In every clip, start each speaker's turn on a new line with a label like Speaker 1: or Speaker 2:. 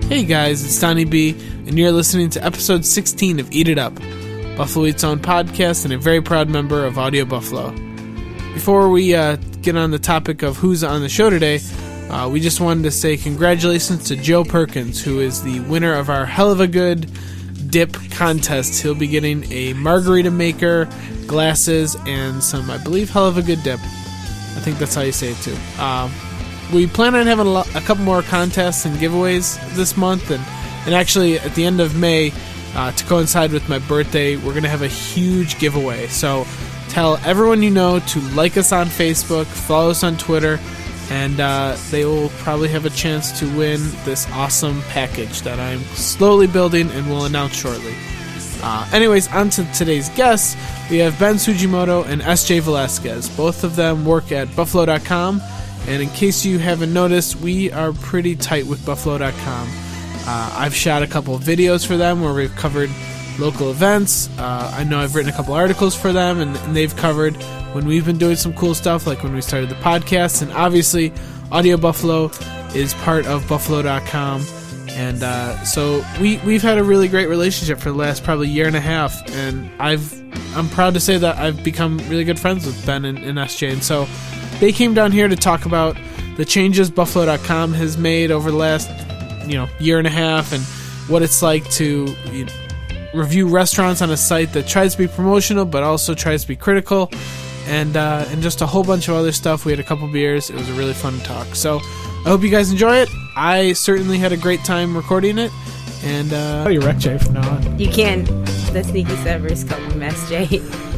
Speaker 1: Hey guys, it's Donnie B, and you're listening to episode 16 of Eat It Up, Buffalo Eat's own podcast and a very proud member of Audio Buffalo. Before we get on the topic of who's on the show today, we just wanted to say congratulations to Joe Perkins, who is the winner of our Hell of a Good Dip contest. He'll be getting a margarita maker, glasses, and some, I believe, Hell of a Good Dip. I think that's how you say it too. We plan on having a couple more contests and giveaways this month, and actually at the end of May, to coincide with my birthday, we're going to have a huge giveaway. So tell everyone you know to like us on Facebook, follow us on Twitter, and they will probably have a chance to win this awesome package that I'm slowly building and will announce shortly. Anyways, on to today's guests. We have Ben Tsujimoto and SJ Velasquez. Both of them work at Buffalo.com. And in case you haven't noticed, we are pretty tight with Buffalo.com. I've shot a couple of videos for them where we've covered local events. I know I've written a couple articles for them, and they've covered when we've been doing some cool stuff, like when we started the podcast. And obviously, Audio Buffalo is part of Buffalo.com. And so we've had a really great relationship for the last probably year and a half. And I'm proud to say that I've become really good friends with Ben and SJ. And so they came down here to talk about the changes Buffalo.com has made over the last, year and a half, and what it's like to review restaurants on a site that tries to be promotional but also tries to be critical, and just a whole bunch of other stuff. We had a couple beers. It was a really fun talk. So I hope you guys enjoy it. I certainly had a great time recording it. And you wreck Jay from now on.
Speaker 2: You can. The Sneaky Severs called him SJ.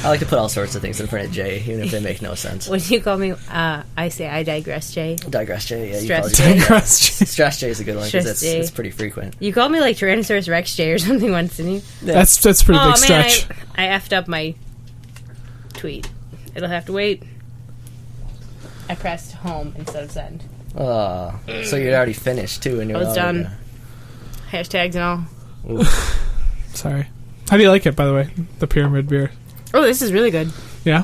Speaker 3: I like to put all sorts of things in front of Jay, even if they make no sense.
Speaker 2: When you call me, I say I digress Jay.
Speaker 3: Digress Jay, yeah.
Speaker 2: Stress Jay.
Speaker 3: Stress Jay is a good one, because it's pretty frequent.
Speaker 2: You called me like Tyrannosaurus Rex Jay or something once, didn't you?
Speaker 3: Yeah.
Speaker 1: That's pretty big stretch.
Speaker 2: I effed up my tweet. It'll have to wait. I pressed home instead of send.
Speaker 3: Oh, so you'd already finished, too. And
Speaker 2: I was done. Hashtags and all.
Speaker 1: Sorry. How do you like it, by the way? The Pyramid beer.
Speaker 2: Oh, this is really good.
Speaker 1: Yeah?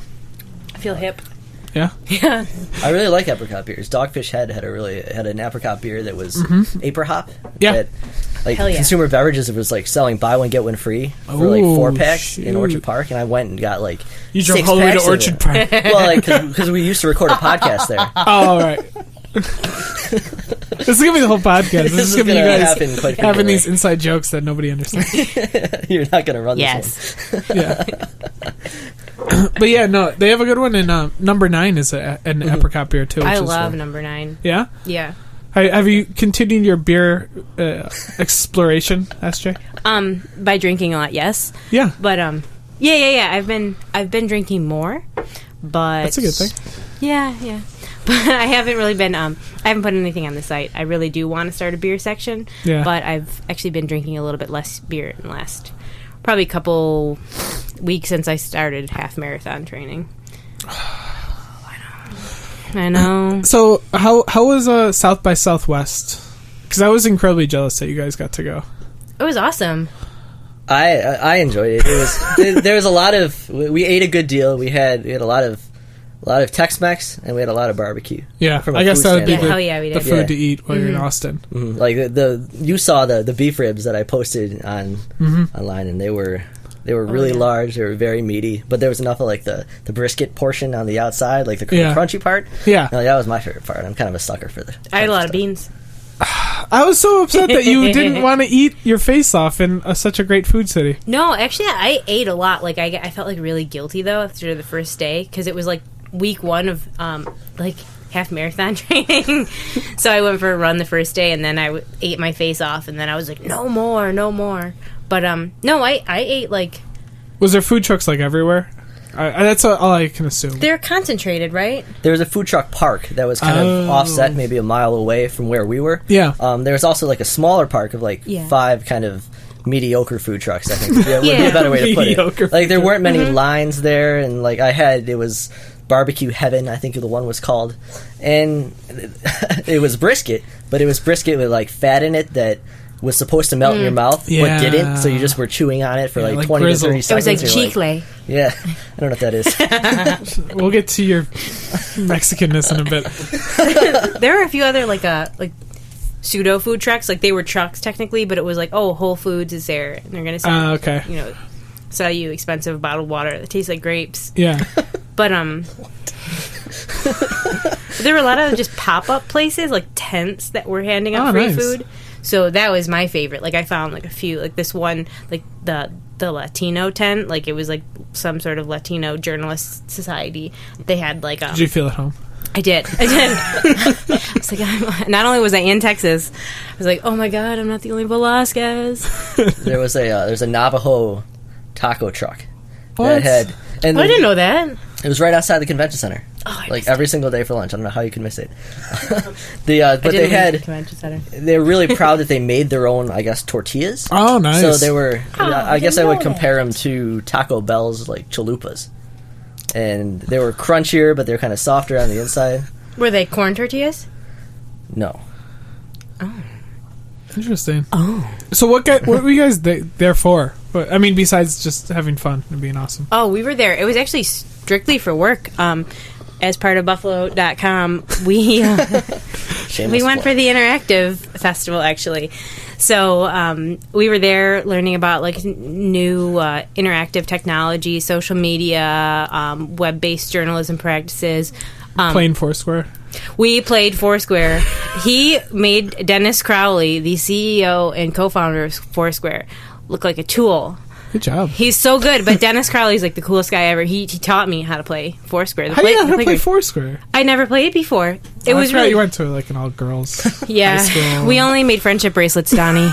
Speaker 2: I feel hip.
Speaker 1: Yeah?
Speaker 2: Yeah.
Speaker 3: I really like apricot beers. Dogfish Head had an apricot beer that was Apricot Hop.
Speaker 1: Yeah.
Speaker 3: That,
Speaker 2: Hell yeah.
Speaker 3: Consumer Beverages, it was like selling buy one, get one free for like 4-packs in Orchard Park, and I went and got like
Speaker 1: You drove all the way to Orchard Park.
Speaker 3: Well, because we used to record a podcast there.
Speaker 1: Oh, all right. This is going to be the whole podcast. This is going to be you guys having these inside jokes that nobody understands.
Speaker 3: You're not going to run this one.
Speaker 1: Yeah. But yeah, no, they have a good one, and number 9 is an apricot beer, too.
Speaker 2: I love number 9.
Speaker 1: Yeah?
Speaker 2: Yeah.
Speaker 1: Have you continued your beer exploration, SJ?
Speaker 2: By drinking a lot, yes.
Speaker 1: Yeah.
Speaker 2: But yeah. I've been drinking more, but
Speaker 1: that's a good thing.
Speaker 2: Yeah. But I haven't really been. I haven't put anything on the site. I really do want to start a beer section.
Speaker 1: Yeah.
Speaker 2: But I've actually been drinking a little bit less beer in the last probably couple weeks since I started half marathon training. I know. So
Speaker 1: how was South by Southwest? Because I was incredibly jealous that you guys got to go.
Speaker 2: It was awesome.
Speaker 3: I enjoyed it. It was there was a lot of, we ate a good deal. We had a lot of Tex-Mex, and we had a lot of barbecue.
Speaker 1: Yeah, I guess that would be the
Speaker 2: food
Speaker 1: food to eat while you're in Austin.
Speaker 3: Mm-hmm. Like you saw the beef ribs that I posted on online, and they were really large. They were very meaty, but there was enough of like the brisket portion on the outside, like the crunchy part.
Speaker 1: Yeah,
Speaker 3: that was my favorite part. I'm kind of a sucker for the.
Speaker 2: I had a lot of beans.
Speaker 1: I was so upset that you didn't want to eat your face off in such a great food city.
Speaker 2: No, actually, I ate a lot. Like I felt like really guilty though after the first day, because it was like week 1 of like half marathon training. So I went for a run the first day, and then I ate my face off, and then I was like, no more. But no, I ate like.
Speaker 1: Was there food trucks like everywhere? That's all I can assume.
Speaker 2: They're concentrated, right?
Speaker 3: There was a food truck park that was kind of offset, maybe a mile away from where we were.
Speaker 1: Yeah.
Speaker 3: There was also like a smaller park of like 5 kind of mediocre food trucks, I think. Would be a better way to put it. Like there weren't many lines there, and like it was Barbecue Heaven, I think the one was called. And it was brisket, but it was brisket with like fat in it that was supposed to melt in your mouth, but didn't, so you just were chewing on it for like 20 to 30 seconds.
Speaker 2: It was like chicle.
Speaker 3: Yeah, I don't know what that is.
Speaker 1: We'll get to your Mexicanness in a bit.
Speaker 2: There are a few other like pseudo food trucks. Like, they were trucks technically, but it was like, oh, Whole Foods is there, and they're going to sell you expensive bottled water that tastes like grapes.
Speaker 1: Yeah.
Speaker 2: But there were a lot of just pop-up places, like tents that were handing out free food. So that was my favorite. Like, I found like a few, like this one, like the Latino tent, like it was like some sort of Latino journalist society. They had like
Speaker 1: Did you feel at home?
Speaker 2: I did. I was like, not only was I in Texas, I was like, oh my god, I'm not the only Velasquez.
Speaker 3: There's a Navajo taco truck.
Speaker 1: What?
Speaker 2: I didn't know that.
Speaker 3: It was right outside the convention center.
Speaker 2: Oh,
Speaker 3: like every single day for lunch. I don't know how you could miss it. But they were really proud that they made their own, I guess, tortillas.
Speaker 1: Oh, nice.
Speaker 3: So they were. I guess I would compare them to Taco Bell's like chalupas, and they were crunchier, but they were kind of softer on the inside.
Speaker 2: Were they corn tortillas?
Speaker 3: No.
Speaker 2: Oh.
Speaker 1: Interesting.
Speaker 2: Oh.
Speaker 1: So what were you guys there for? I mean, besides just having fun and being awesome.
Speaker 2: Oh, we were there. It was actually strictly for work. As part of Buffalo.com, we went for the Interactive Festival, actually. So we were there learning about like new interactive technology, social media, web-based journalism practices.
Speaker 1: Playing Foursquare.
Speaker 2: We played Foursquare. He made Dennis Crowley, the CEO and co-founder of Foursquare, look like a tool.
Speaker 1: Good job.
Speaker 2: He's so good, but Dennis Crowley's like the coolest guy ever. He taught me how to play Foursquare.
Speaker 1: How do you know how to play Foursquare?
Speaker 2: I never played it before. It was really...
Speaker 1: You went to like an all-girls
Speaker 2: high school. We only made friendship bracelets, Donnie.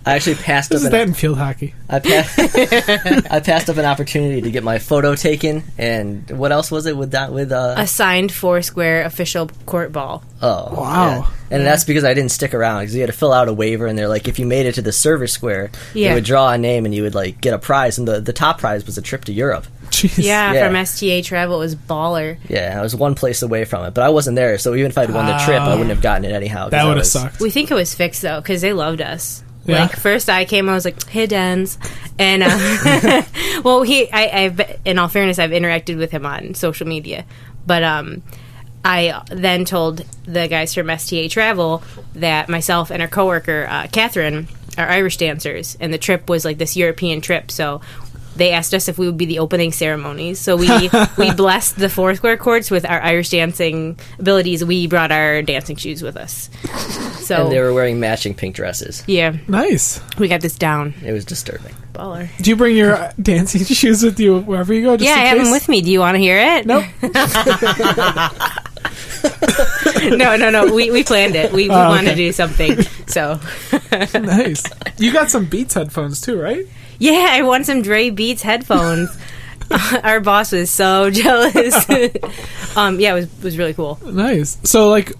Speaker 3: I actually passed
Speaker 1: up that in field hockey.
Speaker 3: I passed up an opportunity to get my photo taken, and what else was it with that?
Speaker 2: A signed Foursquare official court ball.
Speaker 3: Oh,
Speaker 1: wow!
Speaker 3: Yeah. And that's because I didn't stick around, because you had to fill out a waiver, and they're like, if you made it to the server square, you would draw a name, and you would like get a prize, and the top prize was a trip to Europe.
Speaker 1: Jeez.
Speaker 2: Yeah, from STA Travel, it was baller.
Speaker 3: Yeah, I was one place away from it, but I wasn't there, so even if I'd won the trip, I wouldn't have gotten it anyhow.
Speaker 1: That would have sucked.
Speaker 2: We think it was fixed though, because they loved us.
Speaker 1: Yeah.
Speaker 2: Like, first I came, I was like, hey, Dens. And, well, I've in all fairness, I've interacted with him on social media. But I then told the guys from STA Travel that myself and our coworker, Catherine, are Irish dancers. And the trip was like this European trip. So they asked us if we would be the opening ceremonies. So we blessed the Foursquare courts with our Irish dancing abilities. We brought our dancing shoes with us. So,
Speaker 3: and they were wearing matching pink dresses.
Speaker 2: Yeah.
Speaker 1: Nice.
Speaker 2: We got this down.
Speaker 3: It was disturbing.
Speaker 2: Baller.
Speaker 1: Do you bring your dancing shoes with you wherever you go?
Speaker 2: Just I have them with me. Do you want to hear it?
Speaker 1: Nope.
Speaker 2: No. We planned it. We wanted to do something. So.
Speaker 1: Nice. You got some Beats headphones too, right?
Speaker 2: Yeah, I won some Dre Beats headphones. Our boss was so jealous. Yeah, it was really cool.
Speaker 1: Nice. So, like,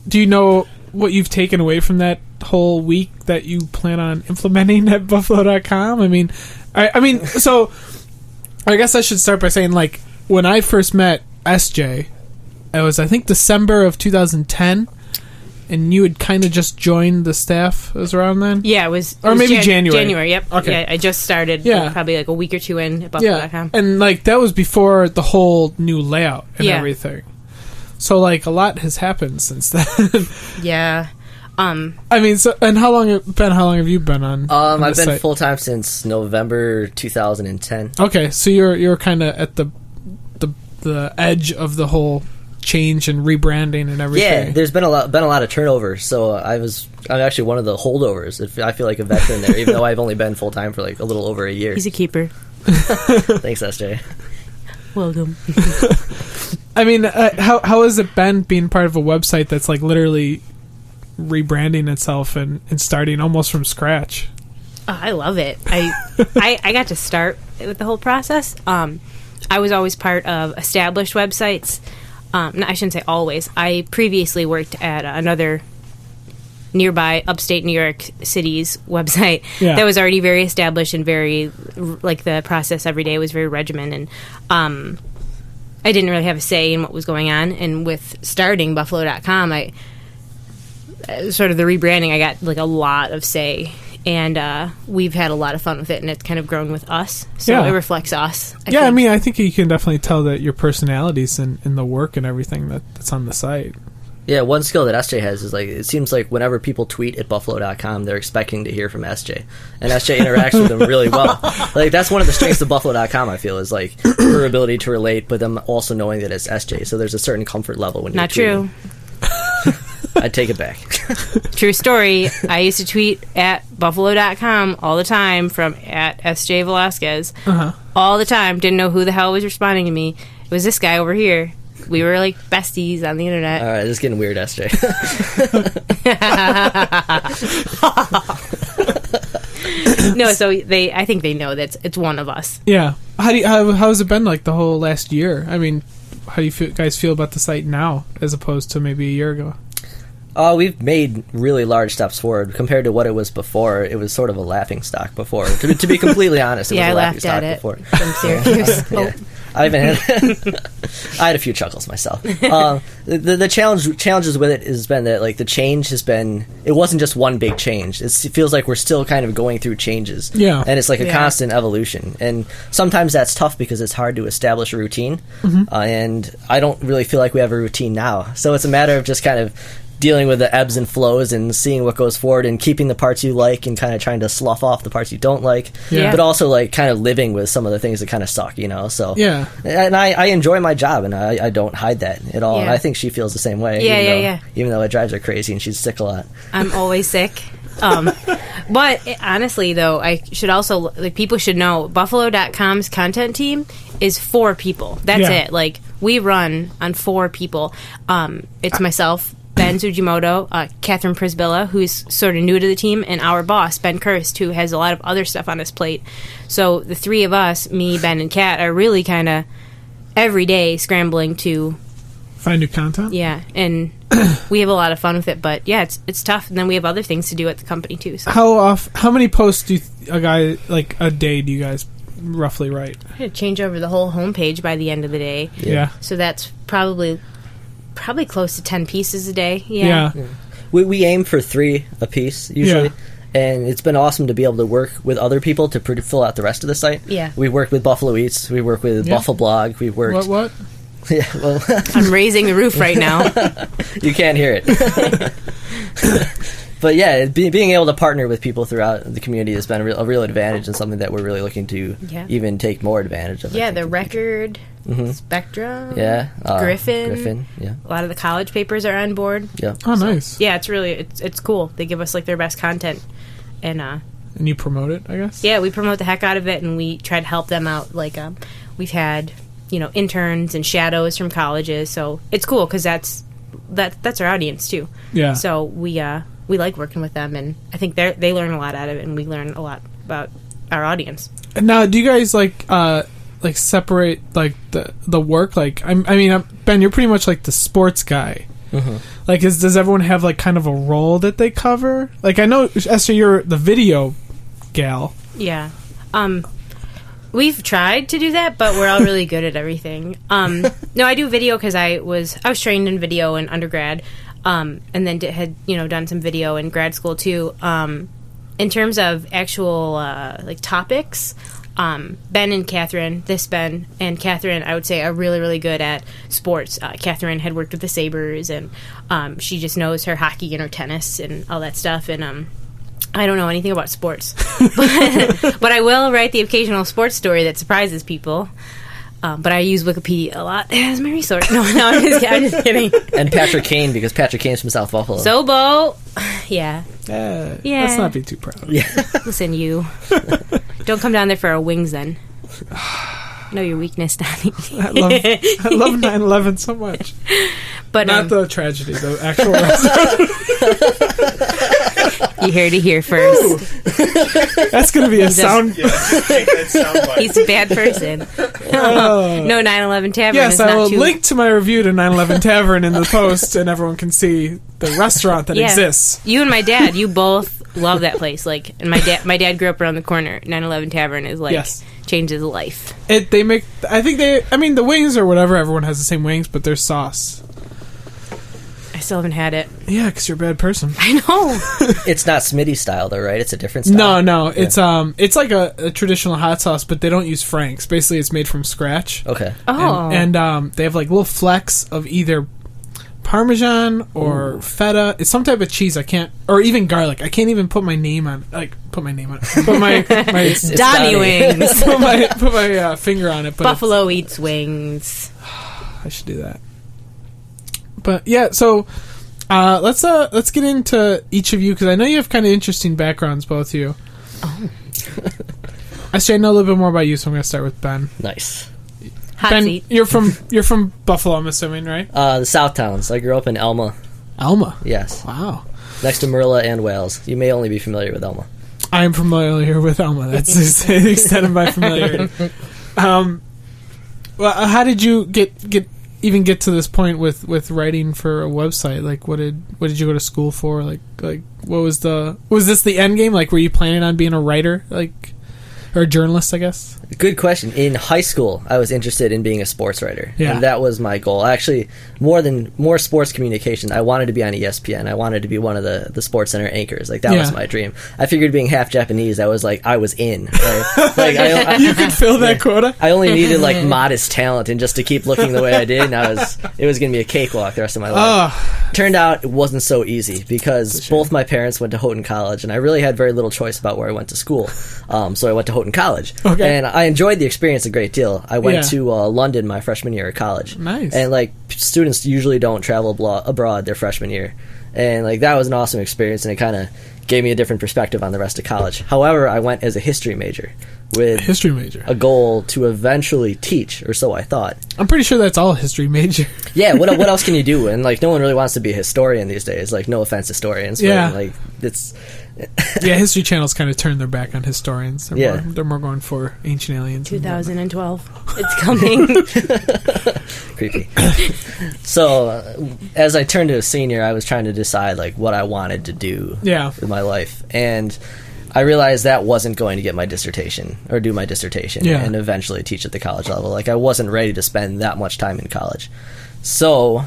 Speaker 1: do you know what you've taken away from that whole week that you plan on implementing at Buffalo.com? I mean, so I guess I should start by saying, like, when I first met SJ, it was, I think, December of 2010. And you had kind of just joined the staff. It was around then?
Speaker 2: Yeah, it was...
Speaker 1: Or maybe January.
Speaker 2: January, yep.
Speaker 1: Okay.
Speaker 2: Yeah, I just started probably like a week or two in at Buffalo.com.
Speaker 1: Yeah, and like that was before the whole new layout and everything. So like a lot has happened since then.
Speaker 2: Yeah.
Speaker 1: I mean, so and how long have you been on?
Speaker 3: I've been full time since November 2010.
Speaker 1: Okay, so you're kind of at the edge of the whole change and rebranding and everything.
Speaker 3: Yeah, there's been a lot of turnover. So I'm actually one of the holdovers. I feel like a veteran there, even though I've only been full time for like a little over a year.
Speaker 2: He's a keeper.
Speaker 3: Thanks, SJ.
Speaker 2: Welcome.
Speaker 1: I mean, how has it been being part of a website that's like literally rebranding itself and starting almost from scratch?
Speaker 2: Oh, I love it. I got to start with the whole process. I was always part of established websites. No, I shouldn't say always. I previously worked at another nearby upstate New York City's website that was already very established and very, like, the process every day was very regimented. And I didn't really have a say in what was going on. And with starting Buffalo.com, sort of the rebranding, I got like a lot of say. And we've had a lot of fun with it, and it's kind of grown with us. So it reflects us.
Speaker 1: I mean, I think you can definitely tell that your personalities in the work and everything that's on the site.
Speaker 3: Yeah, one skill that SJ has is, like, it seems like whenever people tweet at buffalo.com, they're expecting to hear from SJ. And SJ interacts with them really well. Like, that's one of the strengths of buffalo.com, I feel, is, like, her ability to relate, but them also knowing that it's SJ. So there's a certain comfort level when you're tweeting.
Speaker 2: Not true.
Speaker 3: I take it back.
Speaker 2: True story. I used to tweet at buffalo.com all the time from at SJ Velasquez. All the time. Didn't know who the hell was responding to me. It was this guy over here. We were like besties on the internet.
Speaker 3: All right, this is getting weird, SJ.
Speaker 2: No, so I think they know that it's one of us.
Speaker 1: Yeah. How has it been like the whole last year? I mean, how do you guys feel about the site now as opposed to maybe a year ago?
Speaker 3: We've made really large steps forward compared to what it was before. It was sort of a laughing stock before. To be completely honest, it was a laughing stock before.
Speaker 2: From Syracuse.
Speaker 3: Yeah. I had a few chuckles myself. The challenges with it has been that, like, the change has been, it wasn't just one big change. It feels like we're still kind of going through changes.
Speaker 1: Yeah.
Speaker 3: And it's like a constant evolution. And sometimes that's tough because it's hard to establish a routine. And I don't really feel like we have a routine now. So it's a matter of just kind of dealing with the ebbs and flows and seeing what goes forward and keeping the parts you like and kind of trying to slough off the parts you don't like.
Speaker 1: Yeah.
Speaker 3: But also, like, kind of living with some of the things that kind of suck, you know? So,
Speaker 1: yeah.
Speaker 3: And I enjoy my job, and I don't hide that at all.
Speaker 2: Yeah.
Speaker 3: And I think she feels the same way. Even though it drives her crazy and she's sick a lot.
Speaker 2: I'm always sick. But honestly, though, I should also, like, people should know Buffalo.com's content team is 4 people. That's it. Like, we run on 4 people. It's myself, Ben Tsujimoto, Catherine Prisbilla, who's sort of new to the team, and our boss, Ben Kirst, who has a lot of other stuff on his plate. So the 3 of us, me, Ben, and Kat, are really kind of every day scrambling to
Speaker 1: find new content.
Speaker 2: Yeah, and we have a lot of fun with it. But yeah, it's tough. And then we have other things to do at the company too. So.
Speaker 1: How many posts do a day do you guys roughly write?
Speaker 2: I had to change over the whole homepage by the end of the day.
Speaker 1: Yeah.
Speaker 2: So that's probably close to 10 pieces a day. Yeah.
Speaker 3: We aim for 3 a piece usually.
Speaker 1: Yeah.
Speaker 3: And it's been awesome to be able to work with other people to fill out the rest of the site.
Speaker 2: Yeah.
Speaker 3: We worked with Buffalo Eats. We work with Buffalo Blog. We worked.
Speaker 1: What?
Speaker 3: Yeah. Well,
Speaker 2: I'm raising the roof right now.
Speaker 3: You can't hear it. But yeah, being able to partner with people throughout the community has been a real advantage and something that we're really looking to even take more advantage of.
Speaker 2: Yeah, the Record, Spectrum,
Speaker 3: Griffin. Yeah,
Speaker 2: a lot of the college papers are on board.
Speaker 3: Yeah.
Speaker 1: Oh, nice.
Speaker 2: Yeah, it's cool. They give us like their best content, and
Speaker 1: you promote it, I guess.
Speaker 2: Yeah, we promote the heck out of it, and we try to help them out. Like we've had interns and shadows from colleges, so it's cool because that's our audience too. Yeah. So we like working with them, and I think they learn a lot out of it, and we learn a lot about our audience.
Speaker 1: Now, do you guys like separate like the work? Like, I mean, Ben, you're pretty much like the sports guy. Mm-hmm. Like, does everyone have like kind of a role that they cover? Like, I know Esther, you're the video gal.
Speaker 2: Yeah. We've tried to do that, but we're all really good at everything. No, I do video because I was trained in video in undergrad. And then had done some video in grad school too. In terms of actual like topics, Ben and Catherine, Ben and Catherine, I would say are really, really good at sports. Catherine had worked with the Sabres, and she just knows her hockey and her tennis and all that stuff. And I don't know anything about sports, but I will write the occasional sports story that surprises people. But I use Wikipedia a lot as my resource. No, I'm just kidding.
Speaker 3: And Patrick Kane, because Patrick Kane's from South Buffalo.
Speaker 2: Sobo. Yeah.
Speaker 1: Yeah. Let's not be too proud.
Speaker 3: Yeah.
Speaker 2: Listen, you. Don't come down there for our wings, then. Know your weakness, Donnie.
Speaker 1: I love 9/11 so much.
Speaker 2: But
Speaker 1: not the tragedy, the actual rest.
Speaker 2: You heard it here first.
Speaker 1: That's going to be a sound.
Speaker 2: He's a bad person. No 9/11 Tavern.
Speaker 1: Yes, I will link to my review to 9/11 Tavern in the post, and everyone can see the restaurant that exists.
Speaker 2: You and my dad, you both love that place. Like, and my dad grew up around the corner. 9/11 Tavern is like changed his life.
Speaker 1: I mean, the wings or whatever. Everyone has the same wings, but there's sauce.
Speaker 2: I still haven't had it.
Speaker 1: Yeah, because you're a bad person.
Speaker 2: I know.
Speaker 3: It's not Smitty style, though, right? It's a different style.
Speaker 1: No. Yeah. It's like a traditional hot sauce, but they don't use Frank's. Basically, it's made from scratch.
Speaker 3: Okay.
Speaker 2: Oh.
Speaker 1: And they have like little flecks of either Parmesan or feta. It's some type of cheese. I can't, or even garlic. I can't even put my name on. Put my
Speaker 2: it's Donnie wings.
Speaker 1: put my finger on it. But
Speaker 2: Buffalo eats wings.
Speaker 1: I should do that. But yeah, so let's get into each of you, because I know you have kind of interesting backgrounds, both of you.
Speaker 2: Oh.
Speaker 1: Actually, I know a little bit more about you, so I'm going to start with Ben.
Speaker 3: Nice.
Speaker 2: Hot
Speaker 1: Ben,
Speaker 2: seat.
Speaker 1: you're from Buffalo, I'm assuming, right?
Speaker 3: The South Towns. I grew up in Elma.
Speaker 1: Elma?
Speaker 3: Yes.
Speaker 1: Wow.
Speaker 3: Next to Marilla and Wales. You may only be familiar with Elma.
Speaker 1: I am familiar with Elma. That's the extent of my familiarity. Well, how did you get to this point with writing for a website? Like, what did you go to school for? Like what was this the end game? Like, were you planning on being a writer, or a journalist, I guess?
Speaker 3: Good question. In high school, I was interested in being a sports writer.
Speaker 1: Yeah.
Speaker 3: And that was my goal. Actually, more sports communication. I wanted to be on ESPN. I wanted to be one of the Sports Center anchors. That was my dream. I figured being half Japanese, I was in. Right?
Speaker 1: You could fill that quota?
Speaker 3: I only needed modest talent, and just to keep looking the way I did, and it was going to be a cakewalk the rest of my life. Turned out it wasn't so easy, because both my parents went to Houghton College, and I really had very little choice about where I went to school. So I went to Houghton College.
Speaker 1: Okay.
Speaker 3: And I enjoyed the experience a great deal. I went to London my freshman year of college.
Speaker 1: Nice.
Speaker 3: And students usually don't travel abroad their freshman year. And that was an awesome experience, and it kind of gave me a different perspective on the rest of college. However, I went as a history major with a goal to eventually teach, or so I thought.
Speaker 1: I'm pretty sure that's all a history major.
Speaker 3: Yeah, what else can you do? And no one really wants to be a historian these days. No offense, historians. But, it's
Speaker 1: yeah, History Channel's kind of turned their back on historians. They're more going for ancient aliens.
Speaker 2: 2012. It's coming.
Speaker 3: Creepy. So, as I turned to a senior, I was trying to decide what I wanted to do with my life. And I realized that wasn't going to get my dissertation, or do my dissertation, and eventually teach at the college level. I wasn't ready to spend that much time in college. So,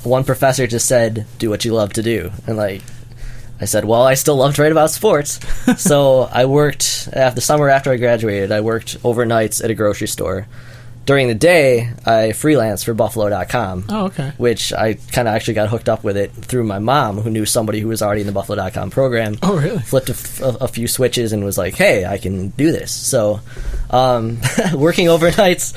Speaker 3: one professor just said, do what you love to do. And I said, well, I still love to write about sports. So I worked, the summer after I graduated, I worked overnights at a grocery store. During the day, I freelanced for Buffalo.com.
Speaker 1: Oh, okay.
Speaker 3: Which I kind of actually got hooked up with it through my mom, who knew somebody who was already in the Buffalo.com program.
Speaker 1: Oh, really?
Speaker 3: Flipped a few switches and was like, hey, I can do this. So working overnights,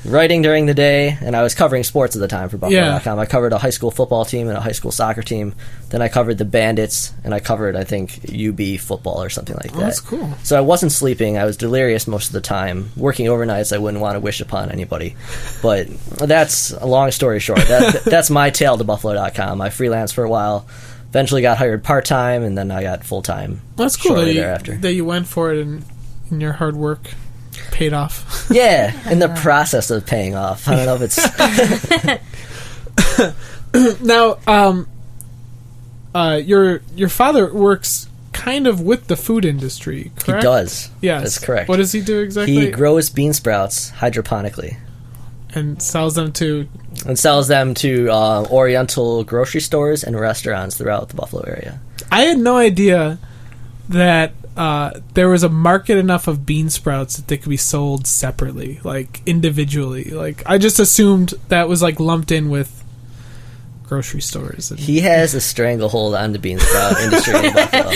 Speaker 3: writing during the day, and I was covering sports at the time for Buffalo.com. I covered a high school football team and a high school soccer team. Then I covered the Bandits, and I covered, I think, UB football or something like that.
Speaker 1: That's cool.
Speaker 3: So I wasn't sleeping. I was delirious most of the time. Working overnights, I wouldn't want to wish upon anybody. But that's a long story short. That's my tale to Buffalo.com. I freelanced for a while, eventually got hired part-time, and then I got full-time.
Speaker 1: That's cool
Speaker 3: thereafter.
Speaker 1: That you went for it and your hard work paid off.
Speaker 3: Yeah, in the process of paying off. I don't know if
Speaker 1: it's... Now, your father works kind of with the food industry, correct?
Speaker 3: He does.
Speaker 1: Yes.
Speaker 3: That's correct.
Speaker 1: What does he do exactly?
Speaker 3: He grows bean sprouts hydroponically.
Speaker 1: And sells them to...
Speaker 3: Oriental grocery stores and restaurants throughout the Buffalo area.
Speaker 1: I had no idea that there was a market enough of bean sprouts that they could be sold separately, individually. I just assumed that was lumped in with grocery stores.
Speaker 3: He has a stranglehold on the bean sprout industry in Buffalo.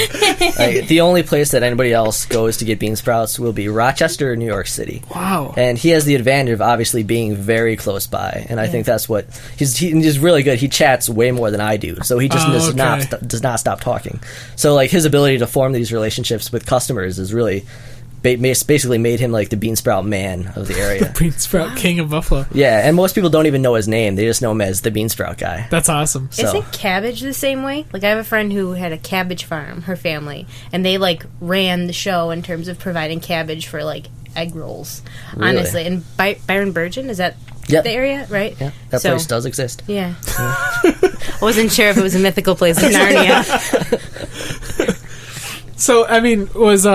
Speaker 3: The only place that anybody else goes to get bean sprouts will be Rochester or New York City.
Speaker 1: Wow.
Speaker 3: And he has the advantage of obviously being very close by, and I think that's what he's really good. He chats way more than I do, so he just does not stop talking. So his ability to form these relationships with customers is really basically made him the bean sprout man of the area.
Speaker 1: The bean sprout king of Buffalo.
Speaker 3: Yeah, and most people don't even know his name. They just know him as the bean sprout guy.
Speaker 1: That's awesome.
Speaker 2: Isn't cabbage the same way? I have a friend who had a cabbage farm, her family, and they ran the show in terms of providing cabbage for egg rolls. Really? Honestly, and Byron Burgeon, is that the area, right?
Speaker 3: Yeah, that place does exist.
Speaker 2: Yeah. I wasn't sure if it was a mythical place in Narnia.
Speaker 1: So, I mean, was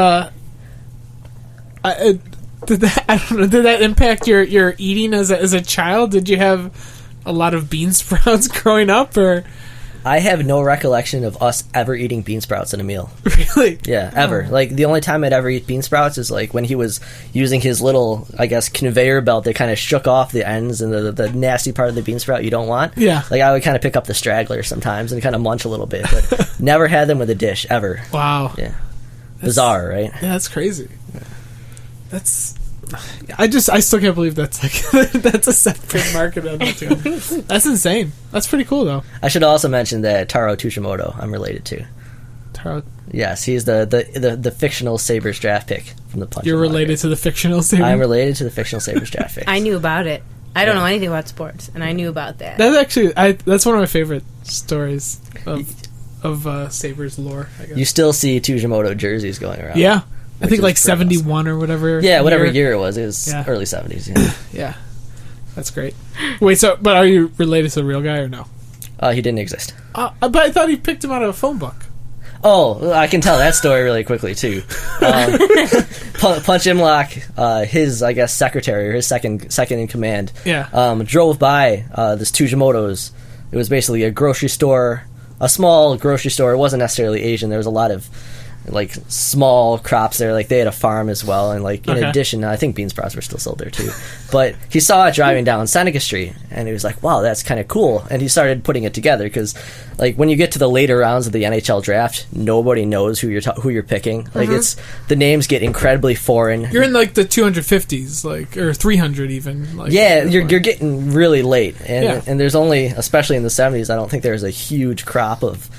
Speaker 1: did that impact your eating as a child? Did you have a lot of bean sprouts growing up, or?
Speaker 3: I have no recollection of us ever eating bean sprouts in a meal.
Speaker 1: Really?
Speaker 3: Yeah, ever. Like, the only time I'd ever eat bean sprouts is, like, when he was using his little, I guess, conveyor belt that kind of shook off the ends and the nasty part of the bean sprout you don't want.
Speaker 1: Yeah.
Speaker 3: Like, I would kind of pick up the stragglers sometimes and kind of munch a little bit, but never had them with a dish, ever.
Speaker 1: Wow.
Speaker 3: Yeah. Bizarre, right?
Speaker 1: Yeah, that's crazy. That's... I still can't believe that's like that's a separate market on YouTube. That's insane. That's pretty cool though.
Speaker 3: I should also mention that Taro Tsujimoto I'm related to.
Speaker 1: Taro.
Speaker 3: Yes, he's the fictional Sabres draft pick from the Punch.
Speaker 1: You're related to the fictional Sabres?
Speaker 3: I'm related to the fictional Sabres draft pick.
Speaker 2: I knew about it. I don't know anything about sports, and I knew about that.
Speaker 1: That's actually that's one of my favorite stories of Sabres lore, I guess.
Speaker 3: You still see Tsujimoto jerseys going around.
Speaker 1: Yeah. I think like 71
Speaker 3: awesome.
Speaker 1: Or whatever.
Speaker 3: Yeah, whatever year it was. It was early 70s. Yeah.
Speaker 1: Yeah. That's great. Wait, but are you related to the real guy or no?
Speaker 3: He didn't exist.
Speaker 1: But I thought he picked him out of a phone book.
Speaker 3: Oh, I can tell that story really quickly, too. Punch Imlach, his, I guess, secretary, or his second in command, drove by this Tsujimoto's. It was basically a grocery store, a small grocery store. It wasn't necessarily Asian. There was a lot of like small crops there. Like, they had a farm as well, and like in addition, I think bean sprouts were still sold there too. But he saw it driving down Seneca Street, and he was like, "Wow, that's kind of cool." And he started putting it together because, like, when you get to the later rounds of the NHL draft, nobody knows who you're picking. Like, it's the names get incredibly foreign.
Speaker 1: You're in like the 250s, like, or 300 even. Like,
Speaker 3: yeah, you're getting really late, and there's only, especially in the 70s, I don't think there was a huge crop of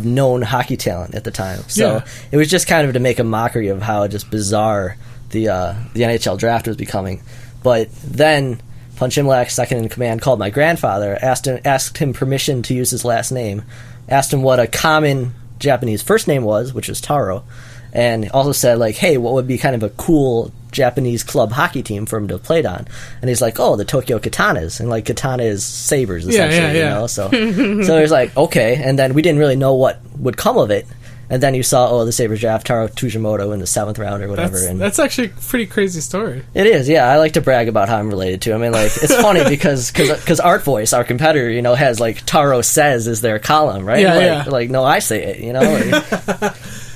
Speaker 3: known hockey talent at the time. So it was just kind of to make a mockery of how just bizarre the NHL draft was becoming. But then Punch Imlach, second in command, called my grandfather, asked him permission to use his last name, asked him what a common Japanese first name was, which was Taro, and also said, like, hey, what would be kind of a cool Japanese club hockey team for him to have played on? And he's like, oh, the Tokyo Katanas, and like katana is sabers, essentially, you know. So he was like, okay, and then we didn't really know what would come of it. And then you saw, the Sabres draft Taro Tsujimoto in the 7th round or whatever.
Speaker 1: That's actually a pretty crazy story.
Speaker 3: It is, yeah. I like to brag about how I'm related to him. I mean, like, it's funny because Art Voice, our competitor, you know, has, like, Taro Says is their column, right?
Speaker 1: Yeah,
Speaker 3: Like, no, I say it, you know? Like,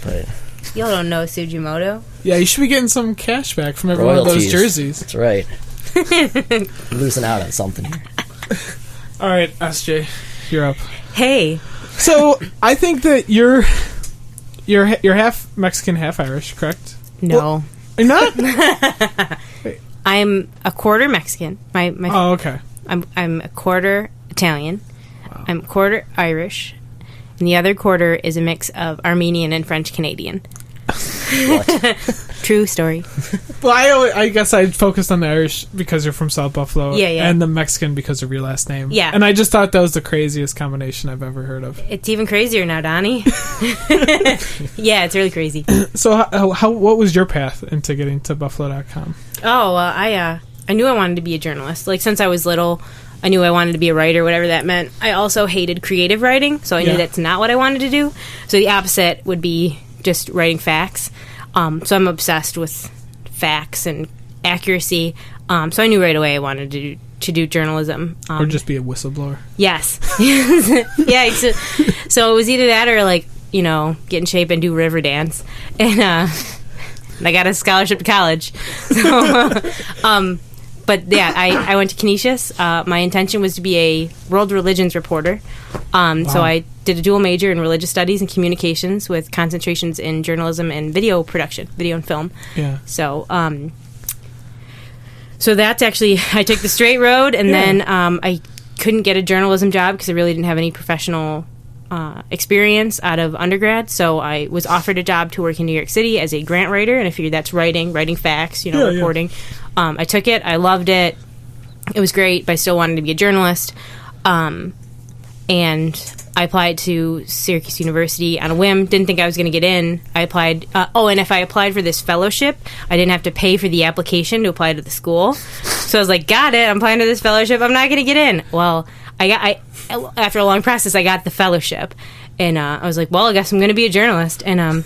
Speaker 3: but
Speaker 2: y'all don't know Tsujimoto?
Speaker 1: Yeah, you should be getting some cash back from every one of those jerseys.
Speaker 3: That's right. Losing out on something here.
Speaker 1: All right, SJ, you're up.
Speaker 2: Hey.
Speaker 1: So, I think that you're half Mexican, half Irish, correct?
Speaker 2: No.
Speaker 1: Well, you're not?
Speaker 2: I'm a quarter Mexican.
Speaker 1: Oh, okay.
Speaker 2: I'm a quarter Italian. Wow. I'm a quarter Irish. And the other quarter is a mix of Armenian and French Canadian.
Speaker 3: What?
Speaker 2: True story.
Speaker 1: Well, I guess I focused on the Irish because you're from South Buffalo.
Speaker 2: Yeah.
Speaker 1: And the Mexican because of your last name.
Speaker 2: Yeah.
Speaker 1: And I just thought that was the craziest combination I've ever heard of.
Speaker 2: It's even crazier now, Donnie. Yeah, it's really crazy.
Speaker 1: So what was your path into getting to Buffalo.com?
Speaker 2: Oh, well, I knew I wanted to be a journalist. Like, since I was little, I knew I wanted to be a writer, whatever that meant. I also hated creative writing, so I knew that's not what I wanted to do. So the opposite would be just writing facts. So I'm obsessed with facts and accuracy. So I knew right away I wanted to do journalism.
Speaker 1: Or just be a whistleblower.
Speaker 2: Yes. Yeah. So it was either that or, like, you know, get in shape and do river dance. And I got a scholarship to college. So, but yeah, I went to Canisius. My intention was to be a world religions reporter. Wow. So I did a dual major in religious studies and communications with concentrations in journalism and video production, video and film.
Speaker 1: Yeah.
Speaker 2: So, so that's actually, I took the straight road, and then I couldn't get a journalism job because I really didn't have any professional experience out of undergrad. So I was offered a job to work in New York City as a grant writer, and I figured that's writing facts, reporting. Yeah. I took it. I loved it. It was great, but I still wanted to be a journalist. And I applied to Syracuse University on a whim. Didn't think I was going to get in. I applied. And if I applied for this fellowship, I didn't have to pay for the application to apply to the school. So I was like, got it. I'm applying to this fellowship. I'm not going to get in. Well, after a long process, I got the fellowship. And I was like, well, I guess I'm going to be a journalist. And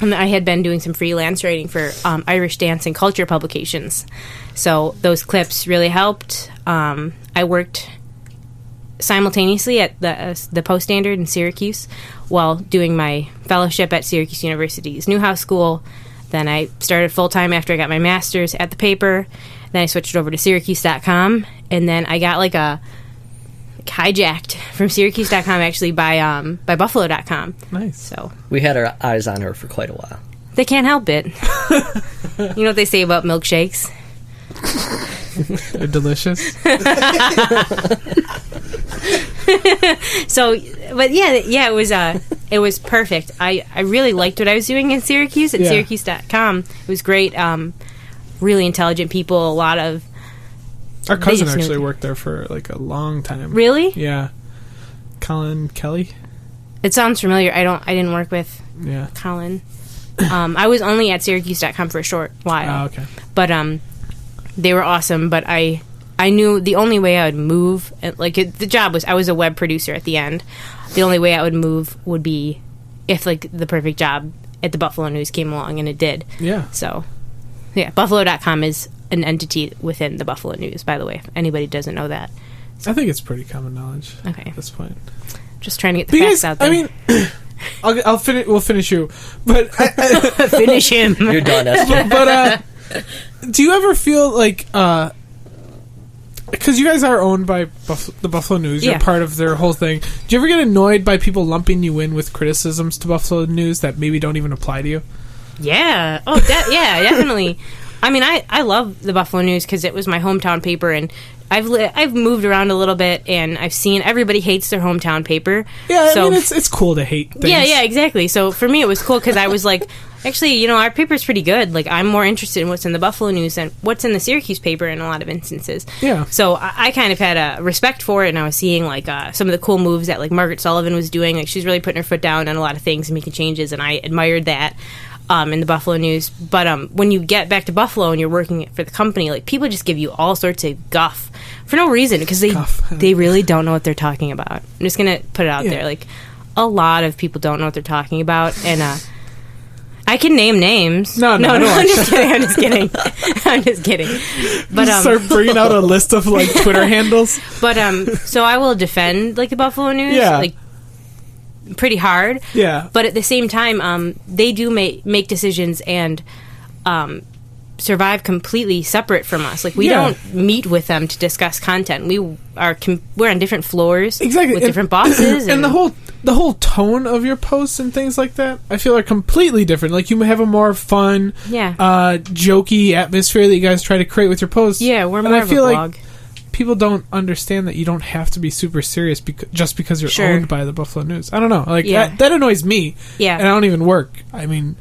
Speaker 2: and I had been doing some freelance writing for Irish dance and culture publications. So those clips really helped. I worked simultaneously at the Post Standard in Syracuse while doing my fellowship at Syracuse University's Newhouse School. Then I started full-time after I got my master's at the paper. Then I switched over to Syracuse.com, and then I got hijacked from Syracuse.com actually by Buffalo.com.
Speaker 1: Nice.
Speaker 2: So
Speaker 3: we had our eyes on her for quite a while.
Speaker 2: They can't help it. You know what they say about milkshakes?
Speaker 1: They're delicious.
Speaker 2: So, but it was perfect. I really liked what I was doing in Syracuse at Syracuse.com. It was great. Really intelligent people. A lot of
Speaker 1: our cousin actually worked there for a long time.
Speaker 2: Really?
Speaker 1: Yeah. Colin Kelly.
Speaker 2: It sounds familiar. I didn't work with Colin. I was only at Syracuse.com for a short while.
Speaker 1: Oh, okay.
Speaker 2: But they were awesome. But I knew the only way I would move, the job was, I was a web producer at the end. The only way I would move would be if the perfect job at the Buffalo News came along, and it did.
Speaker 1: Yeah.
Speaker 2: So, yeah, Buffalo.com is an entity within the Buffalo News, by the way, if anybody doesn't know that.
Speaker 1: So. I think it's pretty common knowledge.
Speaker 2: Okay.
Speaker 1: At this point.
Speaker 2: Just trying to get the facts out there.
Speaker 1: I mean, I'll finish. We'll finish you, but
Speaker 2: finish him.
Speaker 3: You're done, Esther.
Speaker 1: But do you ever feel like? Because you guys are owned by the Buffalo News, you're part of their whole thing. Do you ever get annoyed by people lumping you in with criticisms to Buffalo News that maybe don't even apply to you?
Speaker 2: Yeah. Oh, yeah, definitely. I mean, I love the Buffalo News because it was my hometown paper, and I've moved around a little bit, and I've seen everybody hates their hometown paper.
Speaker 1: Yeah, so, I mean, it's cool to hate things.
Speaker 2: Yeah, exactly. So for me, it was cool because I was like, actually, our paper's pretty good. I'm more interested in what's in the Buffalo News than what's in the Syracuse paper in a lot of instances.
Speaker 1: Yeah.
Speaker 2: So I kind of had a respect for it, and I was seeing some of the cool moves that Margaret Sullivan was doing. She's really putting her foot down on a lot of things and making changes, and I admired that. In the Buffalo News. But when you get back to Buffalo and you're working for the company, people just give you all sorts of guff for no reason because they really don't know what they're talking about. I'm just going to put it out there. A lot of people don't know what they're talking about, and I can name names.
Speaker 1: No,
Speaker 2: I'm just kidding. I'm just kidding. But
Speaker 1: start bringing out a list of Twitter handles.
Speaker 2: But so I will defend the Buffalo News.
Speaker 1: Yeah.
Speaker 2: Pretty hard.
Speaker 1: Yeah.
Speaker 2: But at the same time, they do make decisions and survive completely separate from us. We don't meet with them to discuss content. We're on different floors,
Speaker 1: exactly,
Speaker 2: with different bosses,
Speaker 1: and the whole tone of your posts and things like that, I feel are completely different. You have a more fun, jokey atmosphere that you guys try to create with your posts.
Speaker 2: Yeah, we're more of a blog.
Speaker 1: People don't understand that you don't have to be super serious just because you're owned by the Buffalo News. I don't know. That annoys me.
Speaker 2: Yeah.
Speaker 1: And I don't even work. I mean,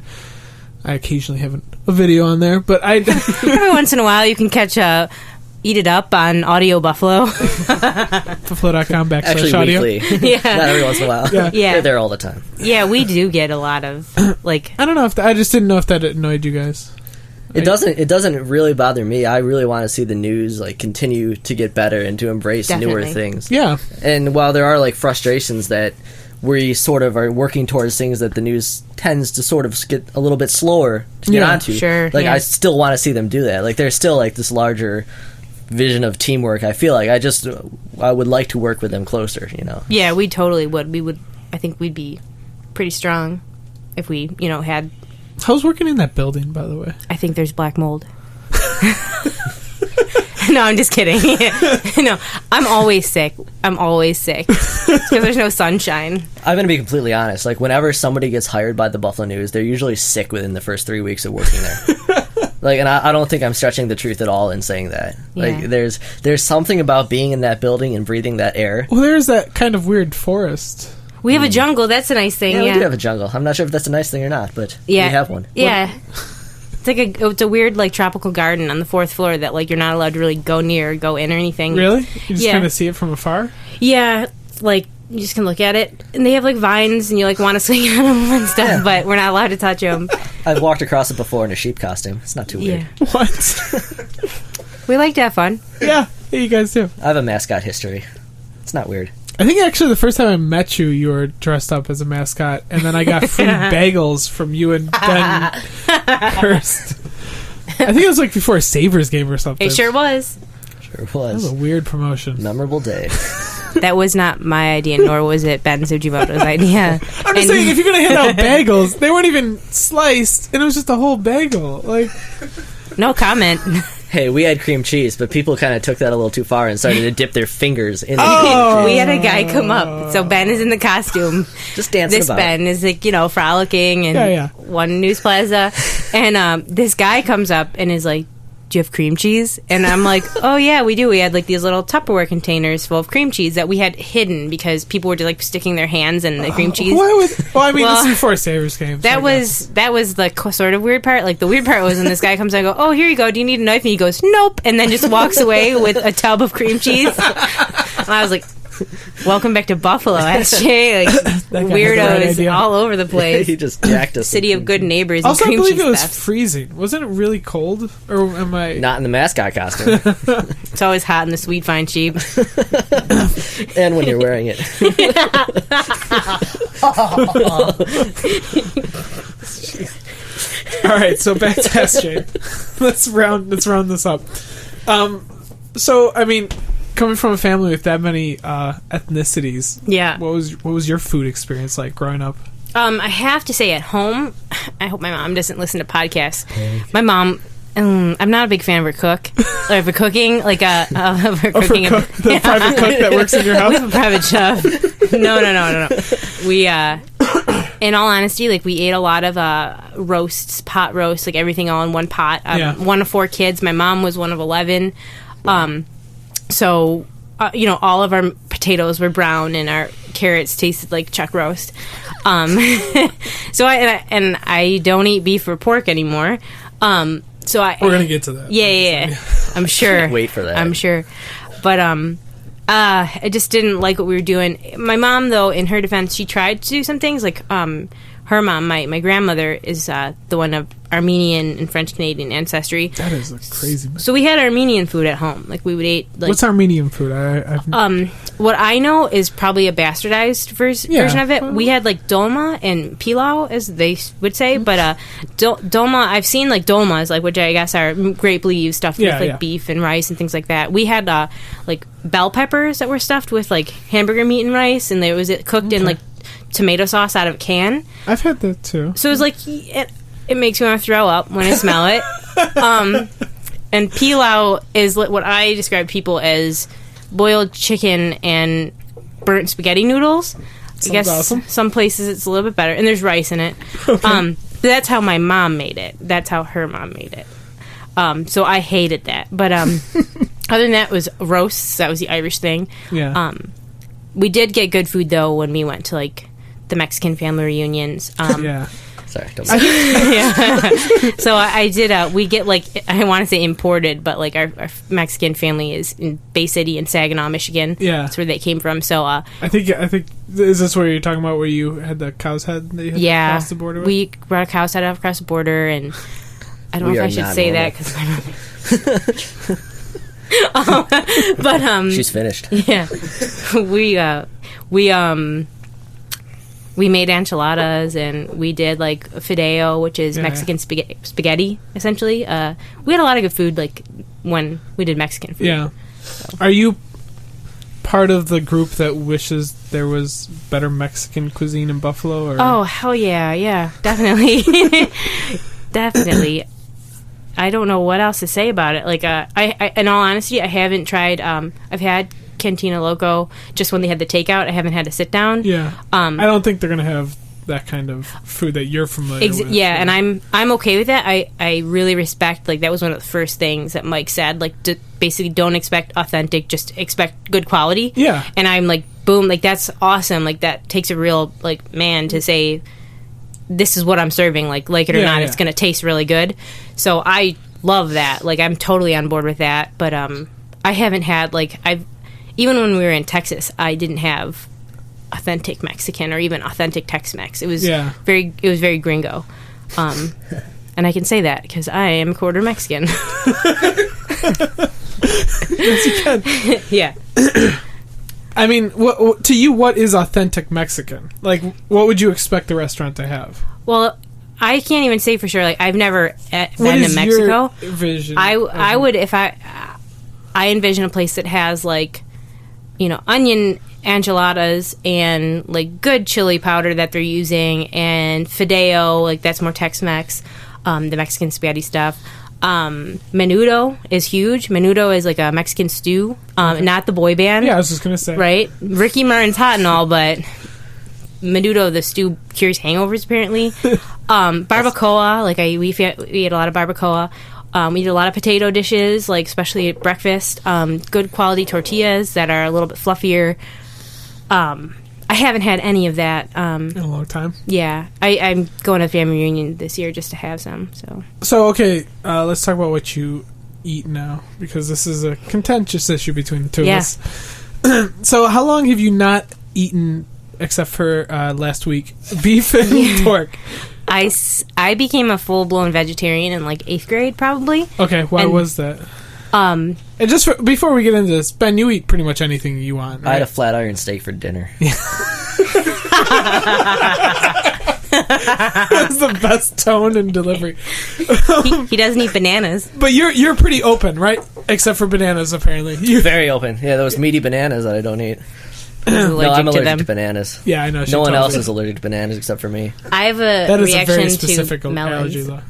Speaker 1: I occasionally have a video on there, but I...
Speaker 2: Every once in a while you can catch Eat It Up on Audio Buffalo.
Speaker 1: Buffalo.com/audio.
Speaker 3: Actually, weekly. Yeah. Not every once in a while.
Speaker 2: Yeah.
Speaker 3: They're there all the time.
Speaker 2: Yeah, we do get a lot of,
Speaker 1: I don't know if... I just didn't know if that annoyed you guys.
Speaker 3: It doesn't really bother me. I really want to see the news continue to get better and to embrace newer things.
Speaker 1: Yeah.
Speaker 3: And while there are frustrations that we sort of are working towards things that the news tends to sort of get a little bit slower to get onto.
Speaker 2: Sure.
Speaker 3: I still want to see them do that. There's still this larger vision of teamwork. I feel I would like to work with them closer,
Speaker 2: Yeah, we totally would. I think we'd be pretty strong if we, had...
Speaker 1: How's working in that building, by the way?
Speaker 2: I think there's black mold. No, I'm just kidding. No, I'm always sick. Because there's no sunshine.
Speaker 3: I'm going to be completely honest. Whenever somebody gets hired by the Buffalo News, they're usually sick within the first 3 weeks of working there. And I don't think I'm stretching the truth at all in saying that.
Speaker 2: Yeah.
Speaker 3: There's something about being in that building and breathing that air.
Speaker 1: Well, there's that kind of weird forest.
Speaker 2: We have a jungle. That's a nice thing.
Speaker 3: Yeah, we do have a jungle. I'm not sure if that's a nice thing or not, but we have one.
Speaker 2: Yeah. It's a weird tropical garden on the 4th floor that you're not allowed to really go near, go in or anything.
Speaker 1: Really? You just kind of see it from afar?
Speaker 2: Yeah. You just can look at it, and they have vines, and you want to swing on them and stuff, but we're not allowed to touch them.
Speaker 3: I've walked across it before in a sheep costume. It's not too weird.
Speaker 1: What?
Speaker 2: We like to have fun.
Speaker 1: Yeah, you guys do.
Speaker 3: I have a mascot history. It's not weird.
Speaker 1: I think actually the first time I met you, you were dressed up as a mascot, and then I got free bagels from you and Ben Hurst. I think it was before a Sabres game or something.
Speaker 2: It sure was.
Speaker 3: Sure was.
Speaker 1: That was a weird promotion.
Speaker 3: Memorable day.
Speaker 2: That was not my idea, nor was it Ben Tsujimoto's idea.
Speaker 1: I'm just saying, if you're going to hand out bagels, they weren't even sliced, and it was just a whole bagel. Like,
Speaker 2: no comment.
Speaker 3: Hey, we had cream cheese, but people kind of took that a little too far and started to dip their fingers in the
Speaker 2: cream
Speaker 3: cheese.
Speaker 2: We had a guy come up. So Ben is in the costume.
Speaker 3: Just dancing
Speaker 2: this
Speaker 3: about.
Speaker 2: Ben is like, frolicking in one News Plaza. And this guy comes up and is like, do you have cream cheese? And I'm like, oh yeah, we do. We had like these little Tupperware containers full of cream cheese that we had hidden because people were just like sticking their hands in the cream cheese.
Speaker 1: This is before Sabres came.
Speaker 2: That was the sort of weird part. Like the weird part was when this guy comes and I go, oh, here you go. Do you need a knife? And he goes, nope. And then just walks away with a tub of cream cheese. And I was like, welcome back to Buffalo, SJ. Like weirdos all over the place.
Speaker 3: He just jacked us.
Speaker 2: City of good neighbors.
Speaker 1: Also,
Speaker 2: and cream
Speaker 1: I believe
Speaker 2: cheese
Speaker 1: it was
Speaker 2: thefts.
Speaker 1: freezing. Wasn't it really cold? Or am I
Speaker 3: not in the mascot costume?
Speaker 2: It's always hot in the sweet fine sheep.
Speaker 3: And when you're wearing it.
Speaker 1: All right, so back to SJ. Let's round this up. So I mean, coming from a family with that many ethnicities, what was your food experience like growing up?
Speaker 2: I have to say, at home, I hope my mom doesn't listen to podcasts. My mom, I'm not a big fan of her cooking, like of her cooking.
Speaker 1: The private cook that works in your house.
Speaker 2: We have a private chef. No. We, in all honesty, like we ate a lot of roasts, pot roasts, like everything all in one pot. One of 4 kids. My mom was one of 11. So, all of our potatoes were brown and our carrots tasted like chuck roast. So I don't eat beef or pork anymore. We're
Speaker 1: gonna get to that.
Speaker 2: Yeah. I'm sure.
Speaker 3: Can't wait for that.
Speaker 2: I'm sure. But I just didn't like what we were doing. My mom, though, in her defense, she tried to do some things like her mom, my grandmother, is the one of Armenian and French Canadian ancestry.
Speaker 1: That is a crazy.
Speaker 2: So we had Armenian food at home. Like we would eat. Like,
Speaker 1: what's Armenian food?
Speaker 2: What I know is probably a bastardized version of it. We had like dolma and pilau, as they would say, but dolma. I've seen like dolmas, like which I guess are grape leaves stuffed with beef and rice and things like that. We had like bell peppers that were stuffed with like hamburger meat and rice, and it was cooked in like tomato sauce out of a can.
Speaker 1: I've had that too.
Speaker 2: So it was like it makes me want to throw up when I smell it. And pilau is what I describe people as boiled chicken and burnt spaghetti noodles. I guess awesome. Some places it's a little bit better, and there's rice in it. Okay. That's how my mom made it. That's how her mom made it. So I hated that. But other than that, it was roasts. That was the Irish thing.
Speaker 1: Yeah.
Speaker 2: We did get good food though when we went to like the Mexican family reunions.
Speaker 1: Yeah.
Speaker 3: Sorry, don't
Speaker 2: So I did. We get like, I want to say imported, but like our Mexican family is in Bay City in Saginaw, Michigan.
Speaker 1: Yeah,
Speaker 2: that's where they came from. So I
Speaker 1: think is this where you're talking about where you had the cow's head that you had to cross the border with?
Speaker 2: We brought a cow's head across the border, and I don't know if I should say that because but
Speaker 3: she's finished.
Speaker 2: Yeah, we made enchiladas, and we did like fideo, which is Mexican spaghetti, essentially. We had a lot of good food, like when we did Mexican food.
Speaker 1: Yeah. So. Are you part of the group that wishes there was better Mexican cuisine in Buffalo? Or?
Speaker 2: Oh, hell yeah, definitely, definitely. I don't know what else to say about it. Like, I in all honesty, I haven't tried. I've had Cantina Loco just when they had the takeout. I haven't had to sit down.
Speaker 1: Yeah. I don't think they're gonna have that kind of food that you're familiar with.
Speaker 2: Yeah, and I'm okay with that. I really respect, like, that was one of the first things that Mike said, like, basically don't expect authentic, just expect good quality.
Speaker 1: Yeah.
Speaker 2: And I'm like, boom, like, that's awesome. Like, that takes a real, like, man to say, this is what I'm serving, like it or not, it's gonna taste really good. So I love that. Like, I'm totally on board with that. But I haven't had, like, even when we were in Texas, I didn't have authentic Mexican or even authentic Tex-Mex. It was very gringo. And I can say that because I am a quarter Mexican.
Speaker 1: Yes, you can.
Speaker 2: Yeah.
Speaker 1: I mean, to you, what is authentic Mexican? Like, what would you expect the restaurant to have?
Speaker 2: Well, I can't even say for sure. Like, I've never been to Mexico.
Speaker 1: Your vision?
Speaker 2: I would, if I envision a place that has, like, onion enchiladas and like good chili powder that they're using, and fideo, like that's more Tex-Mex, the Mexican spaghetti stuff. Menudo is huge. Menudo is like a Mexican stew, not the boy band.
Speaker 1: Yeah, I was just gonna say.
Speaker 2: Right, Ricky Martin's hot and all, but Menudo, the stew, cures hangovers apparently. Barbacoa, like we eat a lot of barbacoa. We eat a lot of potato dishes, like especially at breakfast. Good quality tortillas that are a little bit fluffier. I haven't had any of that
Speaker 1: in a long time.
Speaker 2: Yeah, I'm going to a family reunion this year just to have some.
Speaker 1: So okay, let's talk about what you eat now, because this is a contentious issue between the two of us. So how long have you not eaten, except for last week, beef and pork?
Speaker 2: I became a full-blown vegetarian in like 8th grade, probably.
Speaker 1: Okay, why was that? And just before we get into this, Ben, you eat pretty much anything you want, right?
Speaker 3: I had a flat iron steak for dinner.
Speaker 1: That's the best tone and delivery.
Speaker 2: He doesn't eat bananas.
Speaker 1: But you're pretty open, right? Except for bananas, apparently.
Speaker 3: Very open. Yeah, those meaty bananas that I don't eat. No, I'm allergic to bananas.
Speaker 1: Yeah, I know.
Speaker 3: No one else is allergic to bananas except for me.
Speaker 2: I have a
Speaker 1: that
Speaker 2: reaction
Speaker 1: is a very specific
Speaker 2: to melons.
Speaker 1: allergy, though.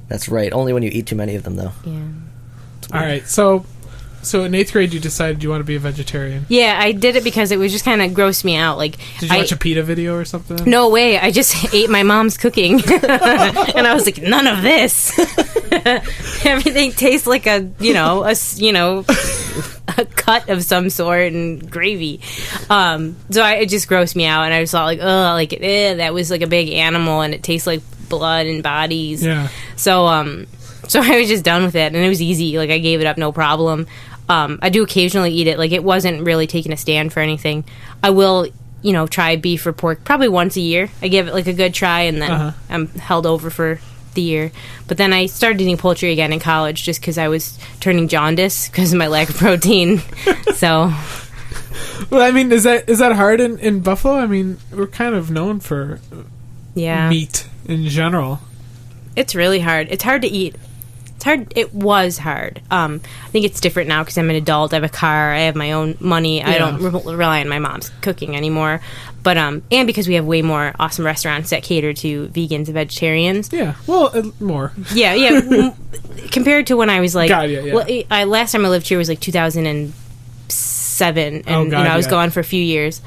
Speaker 3: That's right. Only when you eat too many of them, though.
Speaker 2: Yeah.
Speaker 1: All right, so in 8th grade, you decided you want to be a vegetarian.
Speaker 2: Yeah, I did it because it was just kind of grossed me out. Like,
Speaker 1: did you watch a PETA video or something?
Speaker 2: No way. I just ate my mom's cooking, and I was like, none of this. Everything tastes like a cut of some sort and gravy. So it just grossed me out, and I just thought like, that was like a big animal, and it tastes like blood and bodies.
Speaker 1: Yeah.
Speaker 2: So I was just done with it, and it was easy. Like, I gave it up, no problem. I do occasionally eat it. Like, it wasn't really taking a stand for anything. I will, try beef or pork probably once a year. I give it, like, a good try, and then I'm held over for the year. But then I started eating poultry again in college just because I was turning jaundice because of my lack of protein. So...
Speaker 1: Well, I mean, is that hard in Buffalo? I mean, we're kind of known for meat in general.
Speaker 2: It's really hard. It's hard to eat. It was hard. I think it's different now because I'm an adult. I have a car. I have my own money. Yeah. I don't rely on my mom's cooking anymore. But and because we have way more awesome restaurants that cater to vegans and vegetarians.
Speaker 1: Yeah. Well, more.
Speaker 2: Yeah. Compared to when I was like,
Speaker 1: well,
Speaker 2: last time I lived here was like 2007, and I was gone for a few years.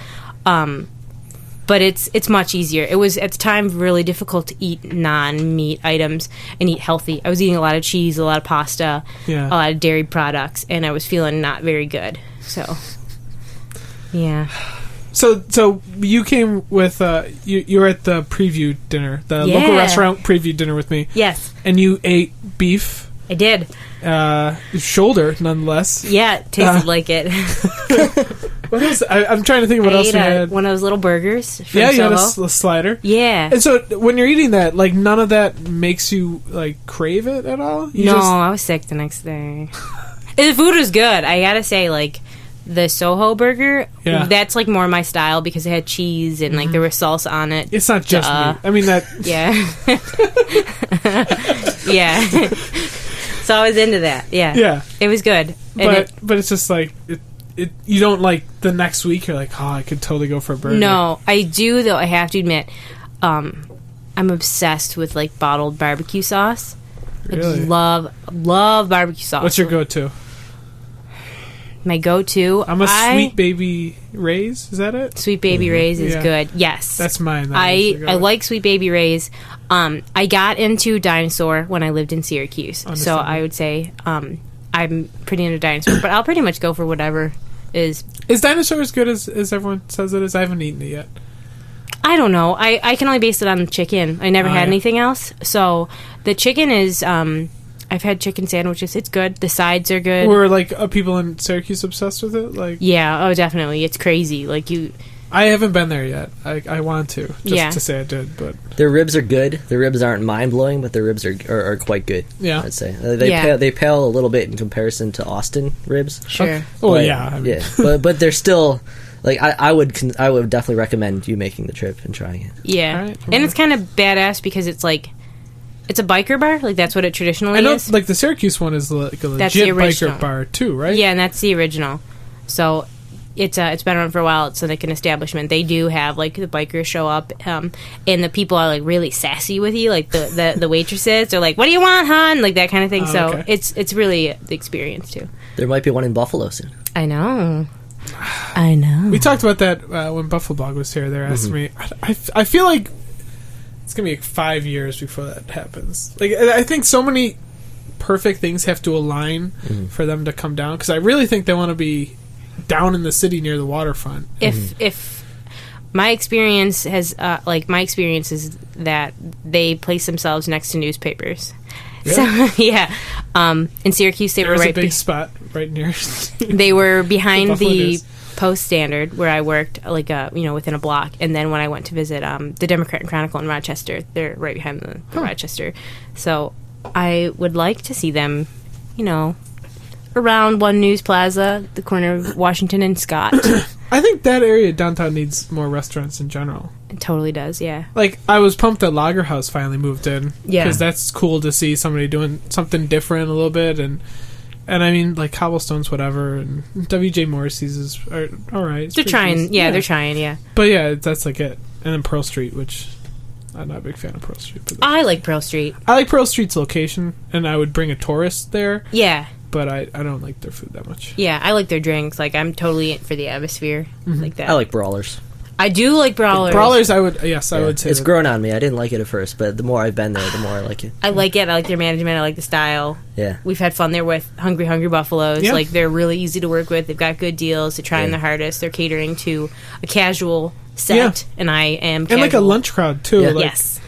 Speaker 2: But it's much easier. It was, at the time, really difficult to eat non-meat items and eat healthy. I was eating a lot of cheese, a lot of pasta, a lot of dairy products, and I was feeling not very good. So, yeah.
Speaker 1: So you came with, you were at the preview dinner, the local restaurant preview dinner with me.
Speaker 2: Yes.
Speaker 1: And you ate beef.
Speaker 2: I did.
Speaker 1: Shoulder, nonetheless.
Speaker 2: Yeah, it tasted like it.
Speaker 1: What else? I'm trying to think of what else you had.
Speaker 2: One of those little burgers from
Speaker 1: you had a
Speaker 2: Soho.
Speaker 1: slider.
Speaker 2: Yeah.
Speaker 1: And so when you're eating that, like, none of that makes you, like, crave it at all?
Speaker 2: I was sick the next day. The food was good. I gotta say, like, the Soho burger, that's, like, more my style because it had cheese and, like, there was salsa on it.
Speaker 1: It's not just meat. I mean, that...
Speaker 2: Yeah. Yeah. So I was into that. Yeah.
Speaker 1: Yeah.
Speaker 2: It was good.
Speaker 1: But it's just, like... you don't, like, the next week you're like, I could totally go for a burger.
Speaker 2: No, I do, though. I have to admit, I'm obsessed with, like, bottled barbecue sauce.
Speaker 1: Really?
Speaker 2: I love barbecue sauce.
Speaker 1: What's your go-to?
Speaker 2: My go-to?
Speaker 1: I'm a Sweet Baby Ray's. Is that it?
Speaker 2: Sweet Baby Ray's is good. Yes.
Speaker 1: That's mine.
Speaker 2: I like Sweet Baby Ray's. I got into Dinosaur when I lived in Syracuse. So I would say I'm pretty into Dinosaur. But I'll pretty much go for whatever is... Is
Speaker 1: Dinosaur as good as everyone says it is? I haven't eaten it yet.
Speaker 2: I don't know. I can only base it on the chicken. I never had anything else. So the chicken is... I've had chicken sandwiches. It's good. The sides are good.
Speaker 1: Were, like, people in Syracuse obsessed with it? Like,
Speaker 2: yeah. Oh, definitely. It's crazy. Like, you...
Speaker 1: I haven't been there yet. I want to, just to say I did, but...
Speaker 3: Their ribs are good. Their ribs aren't mind-blowing, but their ribs are quite good, I'd say. They pale a little bit in comparison to Austin ribs.
Speaker 2: Sure.
Speaker 1: Okay. Well, yeah. I mean.
Speaker 3: But they're still... Like, I would definitely recommend you making the trip and trying it.
Speaker 2: Yeah. Right, and it's kind of badass because it's, like... It's a biker bar? Like, that's what it traditionally is?
Speaker 1: Like, the Syracuse one is like a legit biker bar, too, right?
Speaker 2: Yeah, and that's the original. So... it's been around for a while. It's like an establishment. They do have like the bikers show up, and the people are like really sassy with you, like the waitresses. They're like, "What do you want, hon?" Like that kind of thing. So it's really the experience too.
Speaker 3: There might be one in Buffalo soon.
Speaker 2: I know.
Speaker 1: We talked about that when Buffalo Blog was here. They're asking me. I feel like it's gonna be like 5 years before that happens. Like I think so many perfect things have to align for them to come down, because I really think they want to be down in the city near the waterfront.
Speaker 2: If my experience has my experience is that they place themselves next to newspapers. Yeah. So in Syracuse they were right.
Speaker 1: There's a big spot right near.
Speaker 2: They were behind the Post Standard where I worked, like within a block. And then when I went to visit the Democrat and Chronicle in Rochester, they're right behind the Rochester. So I would like to see them, around One News Plaza, the corner of Washington and Scott.
Speaker 1: I think that area downtown needs more restaurants in general.
Speaker 2: It totally does, yeah.
Speaker 1: Like, I was pumped that Lager House finally moved in.
Speaker 2: Yeah.
Speaker 1: Because that's cool to see somebody doing something different a little bit. And I mean, like, Cobblestone's whatever, and WJ Morrissey's are alright.
Speaker 2: They're trying, they're trying, yeah.
Speaker 1: But yeah, that's like it. And then Pearl Street, which I'm not a big fan of Pearl Street. But
Speaker 2: I like Pearl Street.
Speaker 1: I like Pearl Street's location, and I would bring a tourist there.
Speaker 2: Yeah.
Speaker 1: But I don't like their food that much.
Speaker 2: Yeah, I like their drinks. Like, I'm totally in for the atmosphere. Like that.
Speaker 3: I like Brawlers.
Speaker 2: I do like Brawlers.
Speaker 1: Brawlers, I would say.
Speaker 3: It's grown on me. I didn't like it at first, but the more I've been there, the more I like it.
Speaker 2: I like it. I like their management. I like the style.
Speaker 3: Yeah.
Speaker 2: We've had fun there with Hungry Buffaloes.
Speaker 1: Yeah.
Speaker 2: Like, they're really easy to work with. They've got good deals. They're trying their hardest. They're catering to a casual set, and I am casual.
Speaker 1: And like a lunch crowd, too.
Speaker 3: Yeah.
Speaker 1: Like,
Speaker 2: yes.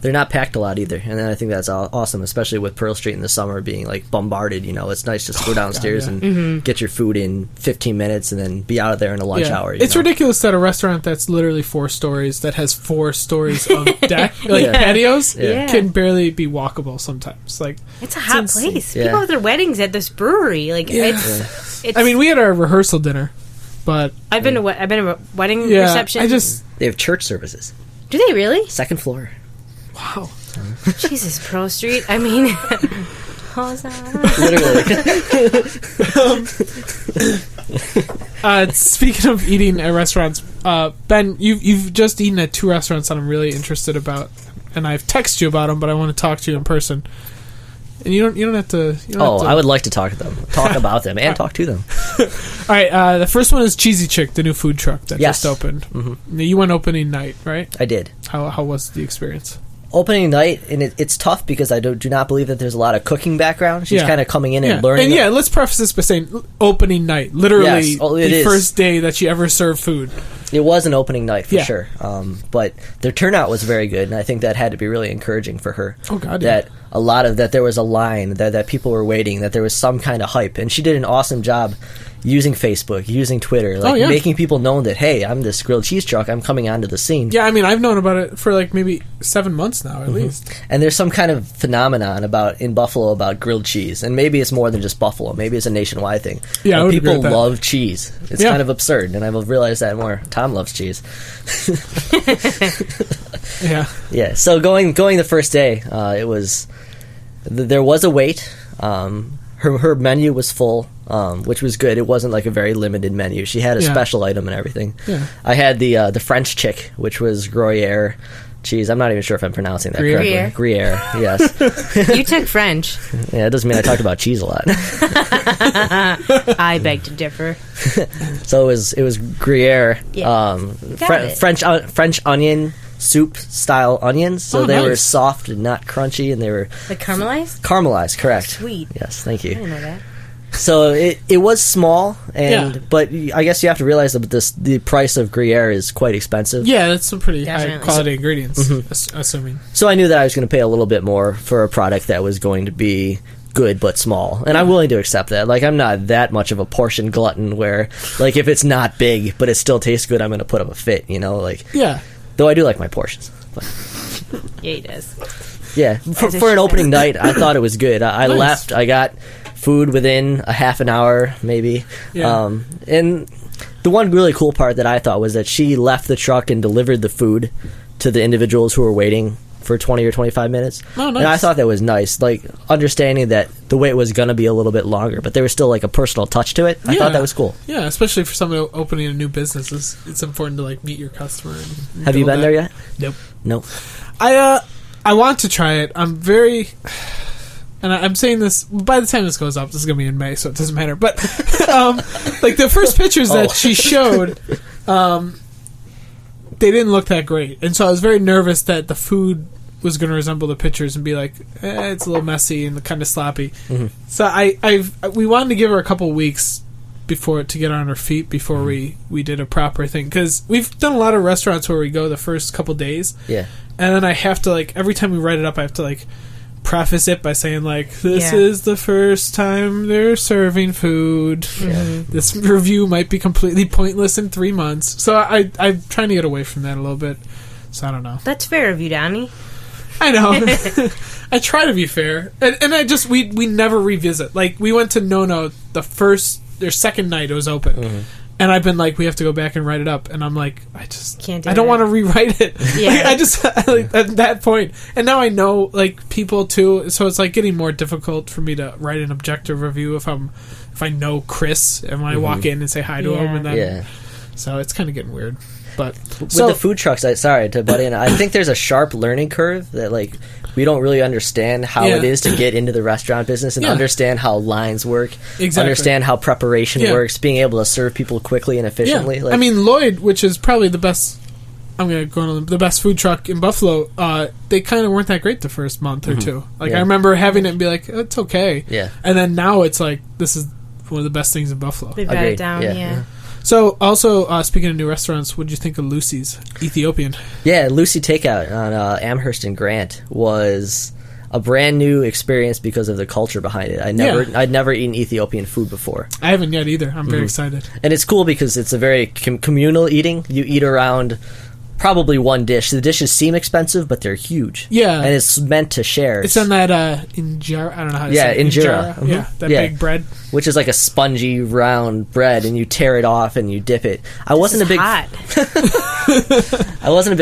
Speaker 3: They're not packed a lot either, and then I think that's awesome, especially with Pearl Street in the summer being like bombarded. It's nice just to go downstairs and get your food in 15 minutes and then be out of there in a lunch hour.
Speaker 1: It's ridiculous that a restaurant that's literally 4 stories, that has 4 stories of deck, patios, can barely be walkable sometimes. Like,
Speaker 2: it's a hot place. People have their weddings at this brewery. Like, it's
Speaker 1: I mean, we had our rehearsal dinner, but
Speaker 2: I've been to a wedding reception.
Speaker 3: They have church services.
Speaker 2: Do they really?
Speaker 3: 2nd floor.
Speaker 1: Wow.
Speaker 2: Jesus, Pearl Street. I mean,
Speaker 3: literally.
Speaker 1: Speaking of eating at restaurants, Ben, you've just eaten at 2 restaurants that I'm really interested about, and I've texted you about them, but I want to talk to you in person. And you don't have to.
Speaker 3: I would like to talk about them, and talk to them.
Speaker 1: All right. The first one is Cheesy Chick, the new food truck that just opened.
Speaker 3: Mm-hmm.
Speaker 1: You went opening night, right?
Speaker 3: I did.
Speaker 1: How was the experience?
Speaker 3: Opening night, and it's tough because I do not believe that there's a lot of cooking background. She's kind of coming in and learning.
Speaker 1: And let's preface this by saying opening night, literally the first day that she ever served food.
Speaker 3: It was an opening night for sure, but their turnout was very good, and I think that had to be really encouraging for her.
Speaker 1: Oh God!
Speaker 3: That that there was a line, that people were waiting, that there was some kind of hype, and she did an awesome job using Facebook, using Twitter, making people know that, hey, I'm this grilled cheese truck, I'm coming onto the scene.
Speaker 1: Yeah, I mean, I've known about it for like maybe 7 months now, at least.
Speaker 3: And there's some kind of phenomenon in Buffalo about grilled cheese, and maybe it's more than just Buffalo. Maybe it's a nationwide thing.
Speaker 1: Yeah,
Speaker 3: people love cheese. It's kind of absurd, and I've realized that more. Tom loves cheese. Yeah. So going the first day, there was a wait. Her menu was full, which was good. It wasn't like a very limited menu. She had a special item and everything. Yeah. I had the French chick, which was Gruyere cheese. I'm not even sure if I'm pronouncing that correctly. Gruyere, yes.
Speaker 2: You took French.
Speaker 3: Yeah, it doesn't mean I talked about cheese a lot.
Speaker 2: I beg to differ.
Speaker 3: So it was Gruyere, French onion soup style onions, so they were soft and not crunchy, and they were
Speaker 2: like caramelized.
Speaker 3: Caramelized, correct.
Speaker 2: Sweet.
Speaker 3: Yes, thank you.
Speaker 2: I didn't know that.
Speaker 3: So it was small, but I guess you have to realize that the price of Gruyere is quite expensive.
Speaker 1: Yeah, that's some pretty high quality ingredients, assuming.
Speaker 3: So I knew that I was going to pay a little bit more for a product that was going to be good but small, and I'm willing to accept that. Like, I'm not that much of a portion glutton where, like, if it's not big but it still tastes good, I'm going to put up a fit. Though I do like my portions. But.
Speaker 2: Yeah, he does.
Speaker 3: Yeah, for an opening night, I thought it was good. I left. I got food within a half an hour, maybe. Yeah. And the one really cool part that I thought was that she left the truck and delivered the food to the individuals who were waiting for 20 or 25 minutes.
Speaker 1: Oh, nice.
Speaker 3: And I thought that was nice, like understanding that the wait was going to be a little bit longer, but there was still like a personal touch to it. I thought that was cool.
Speaker 1: Yeah, especially for someone opening a new business, it's important to like meet your customer. And
Speaker 3: have you been there yet?
Speaker 1: Nope. I want to try it. I'm very, and I'm saying this by the time this goes up, this is gonna be in May, so it doesn't matter. But like the first pictures that she showed, they didn't look that great, and so I was very nervous that the food was going to resemble the pictures and be like, it's a little messy and kind of sloppy. Mm-hmm. So we wanted to give her a couple weeks to get on her feet before we did a proper thing, because we've done a lot of restaurants where we go the first couple days, and then I have to like every time we write it up, I have to like preface it by saying like, this is the first time they're serving food. This review might be completely pointless in 3 months, so I'm trying to get away from that a little bit. So I don't know.
Speaker 2: That's fair of you, Donnie.
Speaker 1: I know. I try to be fair, and I just we never revisit. Like we went to No their second night it was open, and I've been like, we have to go back and write it up, and I'm like, I just can't. I don't want to rewrite it. Like, I just like, at that point, and now I know like people too, so it's like getting more difficult for me to write an objective review if I know Chris and when I walk in and say hi to him, and then so it's kind of getting weird. But
Speaker 3: with the food trucks, sorry to butt in, I think there's a sharp learning curve that like we don't really understand how it is to get into the restaurant business and understand how lines work, understand how preparation works, being able to serve people quickly and efficiently.
Speaker 1: Like, I mean, Lloyd, which is probably the best, I'm going to go on the best food truck in Buffalo, they kind of weren't that great the first month or two. Like I remember having it and be like, it's okay. Yeah. And then now it's like, this is one of the best things in Buffalo.
Speaker 2: They've got it down,
Speaker 1: So, also, speaking of new restaurants, what did you think of Lucy's Ethiopian?
Speaker 3: Yeah, Lucy Takeout on Amherst and Grant was a brand new experience because of the culture behind it. I'd never eaten Ethiopian food before.
Speaker 1: I haven't yet either. I'm very excited.
Speaker 3: And it's cool because it's a very communal eating. You eat around probably one dish. The dishes seem expensive, but they're huge. Yeah. And it's meant to share.
Speaker 1: It's on that injera. I don't know how to say it.
Speaker 3: Injera. Mm-hmm.
Speaker 1: Yeah, that big bread.
Speaker 3: Which is like a spongy, round bread, and you tear it off and you dip it. I wasn't a big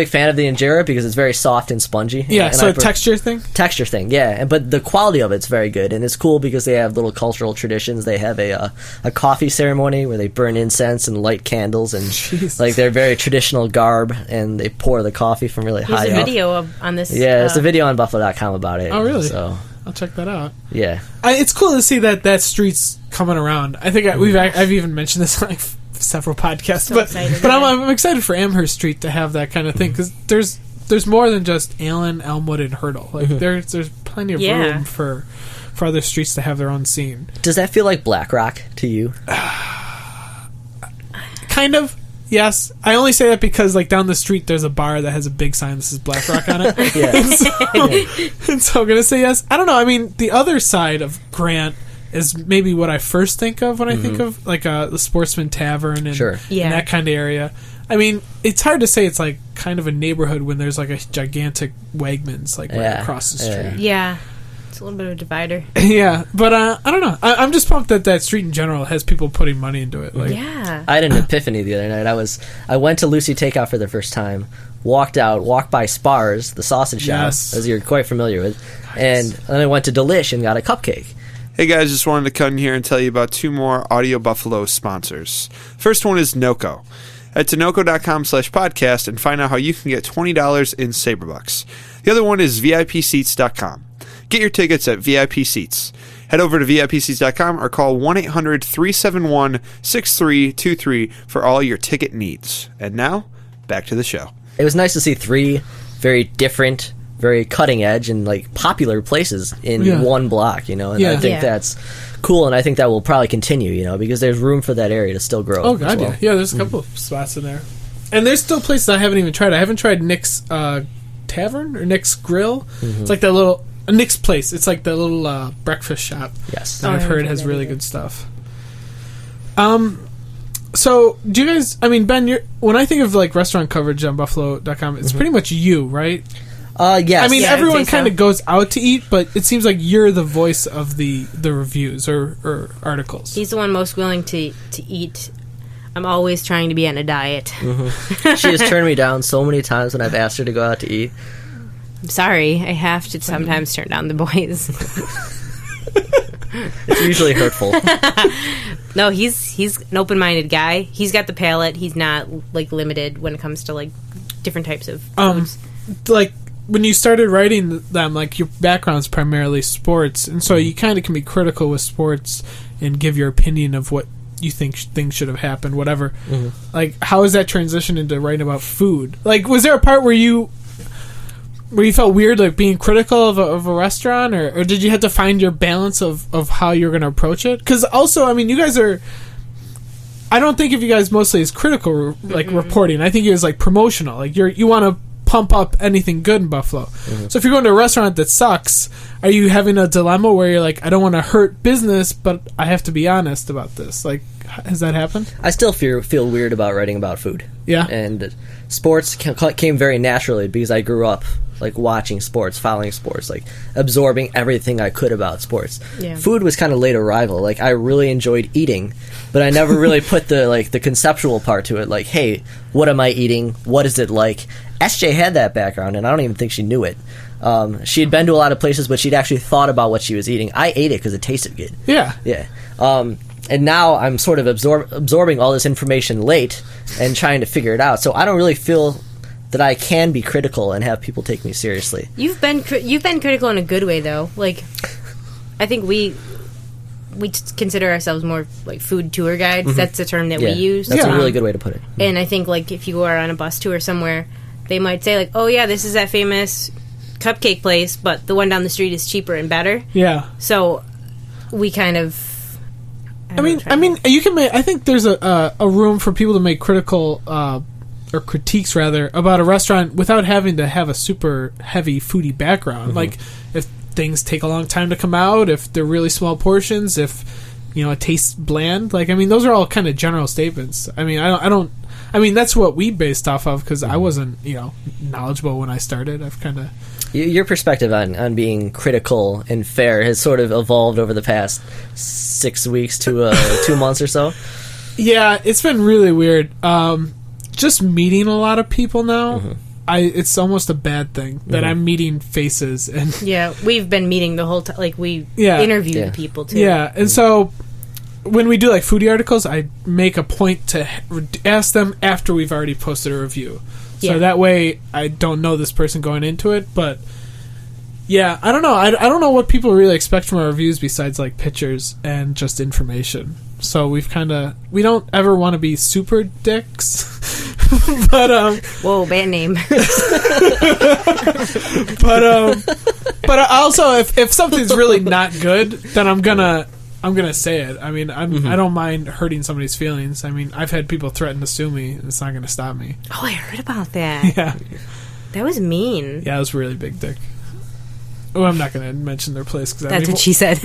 Speaker 3: fan of the injera because it's very soft and spongy.
Speaker 1: Yeah, and so texture thing?
Speaker 3: Texture thing, yeah. But the quality of it's very good, and it's cool because they have little cultural traditions. They have a coffee ceremony where they burn incense and light candles, and like they're very traditional garb, and they pour the coffee from really high up.
Speaker 2: There's a video on this.
Speaker 3: Yeah, there's a video on Buffalo.com about it.
Speaker 1: Oh, really?
Speaker 3: So
Speaker 1: I'll check that out.
Speaker 3: Yeah.
Speaker 1: It's cool to see that street's coming around. I think I've even mentioned this on like several podcasts, but I'm excited for Amherst Street to have that kind of thing, because there's more than just Allen, Elmwood, and Hurdle. Like there's plenty of room for other streets to have their own scene.
Speaker 3: Does that feel like Black Rock to you?
Speaker 1: Kind of. Yes, I only say that because like down the street there's a bar that has a big sign that says Black Rock on it. And so I'm gonna say yes. I don't know. I mean, the other side of Grant is maybe what I first think of when I think of like the Sportsman Tavern and that kind of area. I mean, it's hard to say it's like kind of a neighborhood when there's like a gigantic Wegmans like right across the street.
Speaker 2: Yeah. It's a little bit of a divider.
Speaker 1: Yeah, but I don't know. I'm just pumped that street in general has people putting money into it. Like,
Speaker 3: I had an epiphany the other night. I went to Lucy Takeout for the first time, walked by Spar's, the sausage shop, as you're quite familiar with, and then I went to Delish and got a cupcake.
Speaker 4: Hey guys, just wanted to come in here and tell you about 2 more Audio Buffalo sponsors. First one is Noco. Head to noco.com/podcast and find out how you can get $20 in Saberbucks. The other one is VIPseats.com. Get your tickets at VIP Seats. Head over to VIPseats.com or call 1-800-371-6323 for all your ticket needs. And now, back to the show.
Speaker 3: It was nice to see 3 very different, very cutting edge and like popular places in one block, and I think that's cool, and I think that will probably continue, because there's room for that area to still grow.
Speaker 1: Oh god, yeah, there's a couple of spots in there, and there's still places I haven't even tried. I haven't tried Nick's Tavern or Nick's Grill. It's like that little Nick's place. It's like the little breakfast shop.
Speaker 3: Yes,
Speaker 1: that I've heard has really good stuff. So, do you guys? I mean, Ben, when I think of like restaurant coverage on Buffalo.com, it's pretty much you, right?
Speaker 3: Yes.
Speaker 1: I mean, everyone kind of goes out to eat, but it seems like you're the voice of the reviews or articles.
Speaker 2: He's the one most willing to eat. I'm always trying to be on a diet.
Speaker 3: She has turned me down so many times when I've asked her to go out to eat.
Speaker 2: I'm sorry, I have to sometimes turn down the boys.
Speaker 3: It's usually hurtful.
Speaker 2: No, he's an open-minded guy. He's got the palate. He's not like limited when it comes to like different types of foods.
Speaker 1: Like when you started writing them, like your background's primarily sports, and so you kind of can be critical with sports and give your opinion of what you think things should have happened, whatever. Like, how is that transition into writing about food? Like, was there a part where you felt weird, like being critical of a restaurant, or did you have to find your balance of how you're going to approach it? Because also, I mean, you guys are, I don't think of you guys mostly as critical, like reporting. I think it was like promotional. Like you want to pump up anything good in Buffalo. So if you're going to a restaurant that sucks, are you having a dilemma where you're like, I don't want to hurt business, but I have to be honest about this? Like, has that happened?
Speaker 3: I still feel weird about writing about food.
Speaker 1: Yeah.
Speaker 3: And sports came very naturally because I grew up like watching sports, following sports, like absorbing everything I could about sports.
Speaker 2: Yeah.
Speaker 3: Food was kind of late arrival. Like I really enjoyed eating, but I never really put the conceptual part to it. Like, hey, what am I eating? What is it like? SJ had that background, and I don't even think she knew it. She had been to a lot of places, but she'd actually thought about what she was eating. I ate it because it tasted good.
Speaker 1: Yeah.
Speaker 3: Yeah. And now I'm sort of absorbing all this information late and trying to figure it out. So I don't really feel that I can be critical and have people take me seriously.
Speaker 2: You've been critical in a good way, though. Like, I think we consider ourselves more like food tour guides. That's the term that we use.
Speaker 3: That's a really good way to put it.
Speaker 2: And I think like if you are on a bus tour somewhere, they might say like, "Oh yeah, this is that famous cupcake place, but the one down the street is cheaper and better."
Speaker 1: Yeah.
Speaker 2: So we kind of.
Speaker 1: I mean, you can make. I think there's a room for people to make critical or critiques rather about a restaurant without having to have a super heavy foodie background. Like if things take a long time to come out, if they're really small portions, if it tastes bland. Like, I mean, those are all kind of general statements. I mean, I don't. I mean, that's what we based off of because I wasn't knowledgeable when I started. I've kind of.
Speaker 3: Your perspective on being critical and fair has sort of evolved over the past 6 weeks to 2 months or so. Yeah,
Speaker 1: it's been really weird. Just meeting a lot of people now, it's almost a bad thing that I'm meeting faces. And
Speaker 2: we've been meeting the whole time. Like, we interview the people, too.
Speaker 1: Yeah, and so when we do, like, foodie articles, I make a point to ask them after we've already posted a review. So that way I don't know this person going into it, but I don't know. I don't know what people really expect from our reviews besides like pictures and just information. So we don't ever want to be super dicks. But
Speaker 2: whoa, bad name.
Speaker 1: but also if something's really not good, then I'm gonna say it. I mean, I don't mind hurting somebody's feelings. I mean, I've had people threaten to sue me, and it's not going to stop me.
Speaker 2: Oh, I heard about that.
Speaker 1: Yeah.
Speaker 2: That was mean.
Speaker 1: Yeah, it was really big dick. Oh, I'm not going to mention their place.
Speaker 2: That's what she said.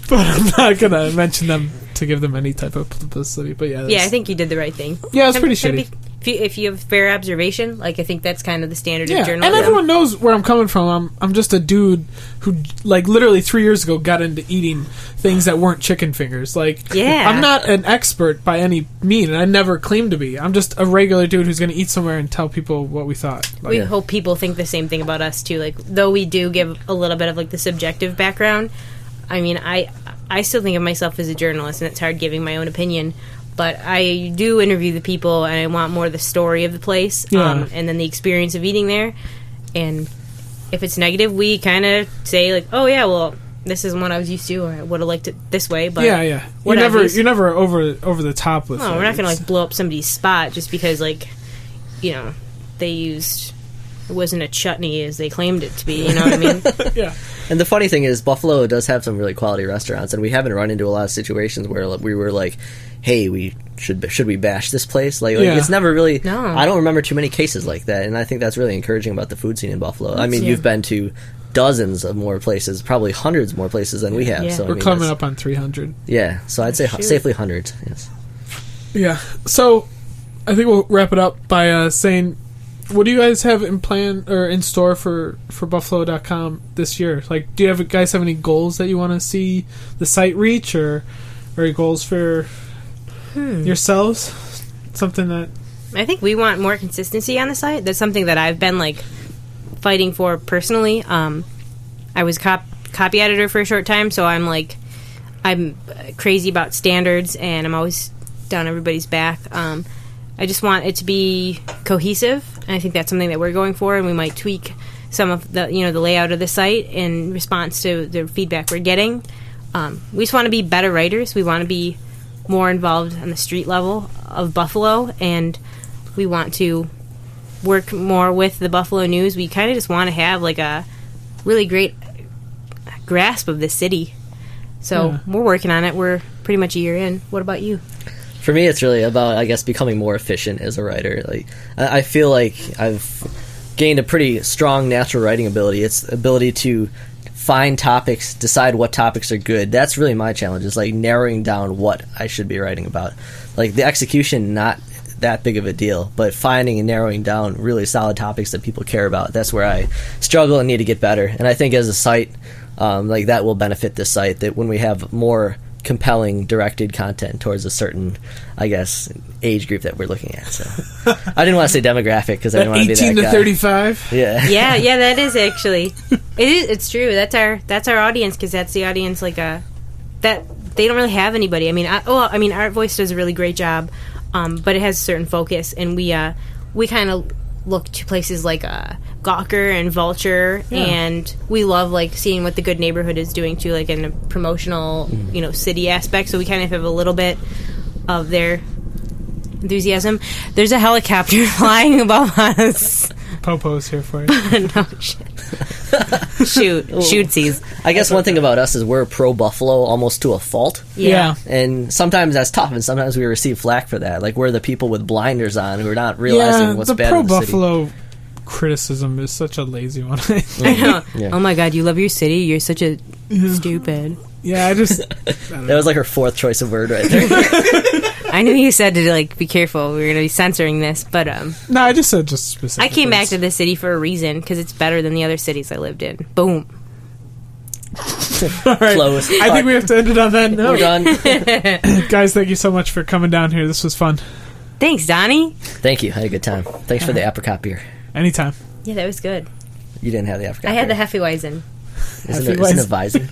Speaker 1: But I'm not going to mention them to give them any type of publicity. But
Speaker 2: I think you did the right thing.
Speaker 1: Yeah, it's pretty shitty.
Speaker 2: If you have fair observation, like I think that's kind of the standard of journalism.
Speaker 1: And everyone knows where I'm coming from. I'm just a dude who, like, literally 3 years ago got into eating things that weren't chicken fingers. Like, I'm not an expert by any means, and I never claimed to be. I'm just a regular dude who's going to eat somewhere and tell people what we thought. Like,
Speaker 2: we hope people think the same thing about us too. Like, though we do give a little bit of like the subjective background. I mean, I still think of myself as a journalist, and it's hard giving my own opinion. But I do interview the people, and I want more of the story of the place, and then the experience of eating there. And if it's negative, we kind of say, like, oh, yeah, well, this isn't what I was used to, or I would have liked it this way. But
Speaker 1: you're never over the top with it.
Speaker 2: No, we're not going to, like, blow up somebody's spot just because, like, they used... It wasn't a chutney as they claimed it to be, you know what I mean?
Speaker 1: Yeah.
Speaker 3: And the funny thing is, Buffalo does have some really quality restaurants, and we haven't run into a lot of situations where we were like, hey, should we bash this place? Like it's never really...
Speaker 2: No.
Speaker 3: I don't remember too many cases like that, and I think that's really encouraging about the food scene in Buffalo. I mean, you've been to dozens of more places, probably hundreds more places than we have.
Speaker 2: Yeah.
Speaker 3: So
Speaker 1: we're coming up on 300.
Speaker 3: Yeah, so I'd say safely hundreds, yes.
Speaker 1: Yeah, so I think we'll wrap it up by saying... What do you guys have in plan or in store for Buffalo.com this year? Like, do you guys have any goals that you want to see the site reach, or any goals for yourselves? Something that
Speaker 2: I think we want more consistency on the site. That's something that I've been like fighting for personally. I was copy editor for a short time, so I'm crazy about standards, and I'm always down everybody's back. I just want it to be cohesive, and I think that's something that we're going for, and we might tweak some of the the layout of the site in response to the feedback we're getting. We just want to be better writers. We want to be more involved on the street level of Buffalo, and we want to work more with the Buffalo News. We kind of just want to have like a really great grasp of the city. So we're working on it. We're pretty much a year in. What about you?
Speaker 3: For me, it's really about, I guess, becoming more efficient as a writer. Like, I feel like I've gained a pretty strong natural writing ability. It's ability to find topics, decide what topics are good. That's really my challenge, is like narrowing down what I should be writing about. Like the execution, not that big of a deal, but finding and narrowing down really solid topics that people care about. That's where I struggle and need to get better. And I think as a site, like that will benefit this site, that when we have more compelling directed content towards a certain, I guess, age group that we're looking at. So I didn't want to say demographic because I didn't want to be that guy.
Speaker 1: 18 to 35.
Speaker 2: Yeah, that is actually it's true. That's our audience, because that's the audience that they don't really have anybody. I mean, Art Voice does a really great job, but it has a certain focus, and we kind of look to places like Gawker and Vulture, and we love like seeing what the Good Neighborhood is doing too, like in a promotional city aspect. So we kind of have a little bit of their enthusiasm. There's a helicopter flying above us.
Speaker 1: Popo's here for you.
Speaker 2: No shit. Shootsies.
Speaker 3: I guess one thing about us is we're pro Buffalo almost to a fault.
Speaker 2: Yeah.
Speaker 3: And sometimes that's tough, and sometimes we receive flack for that. Like, we're the people with blinders on who are not realizing what's bad in the city.
Speaker 1: The pro Buffalo criticism is such a lazy one.
Speaker 2: I know. Yeah. Oh my god, you love your city? You're such a stupid.
Speaker 1: Yeah,
Speaker 3: that was like her fourth choice of word right there.
Speaker 2: I knew you said to like be careful. We were going to be censoring this, but
Speaker 1: no, I just said just specific.
Speaker 2: I came back to this city for a reason, because it's better than the other cities I lived in. Boom.
Speaker 1: All right.
Speaker 3: Close.
Speaker 1: I think we have to end it on that note.
Speaker 3: We're done.
Speaker 1: Guys, thank you so much for coming down here. This was fun.
Speaker 2: Thanks, Donnie.
Speaker 3: Thank you. I had a good time. Thanks for the apricot beer.
Speaker 1: Anytime.
Speaker 2: Yeah, that was good.
Speaker 3: You didn't have the apricot
Speaker 2: I had
Speaker 3: beer.
Speaker 2: the Hefeweizen.
Speaker 3: Isn't it Weizen?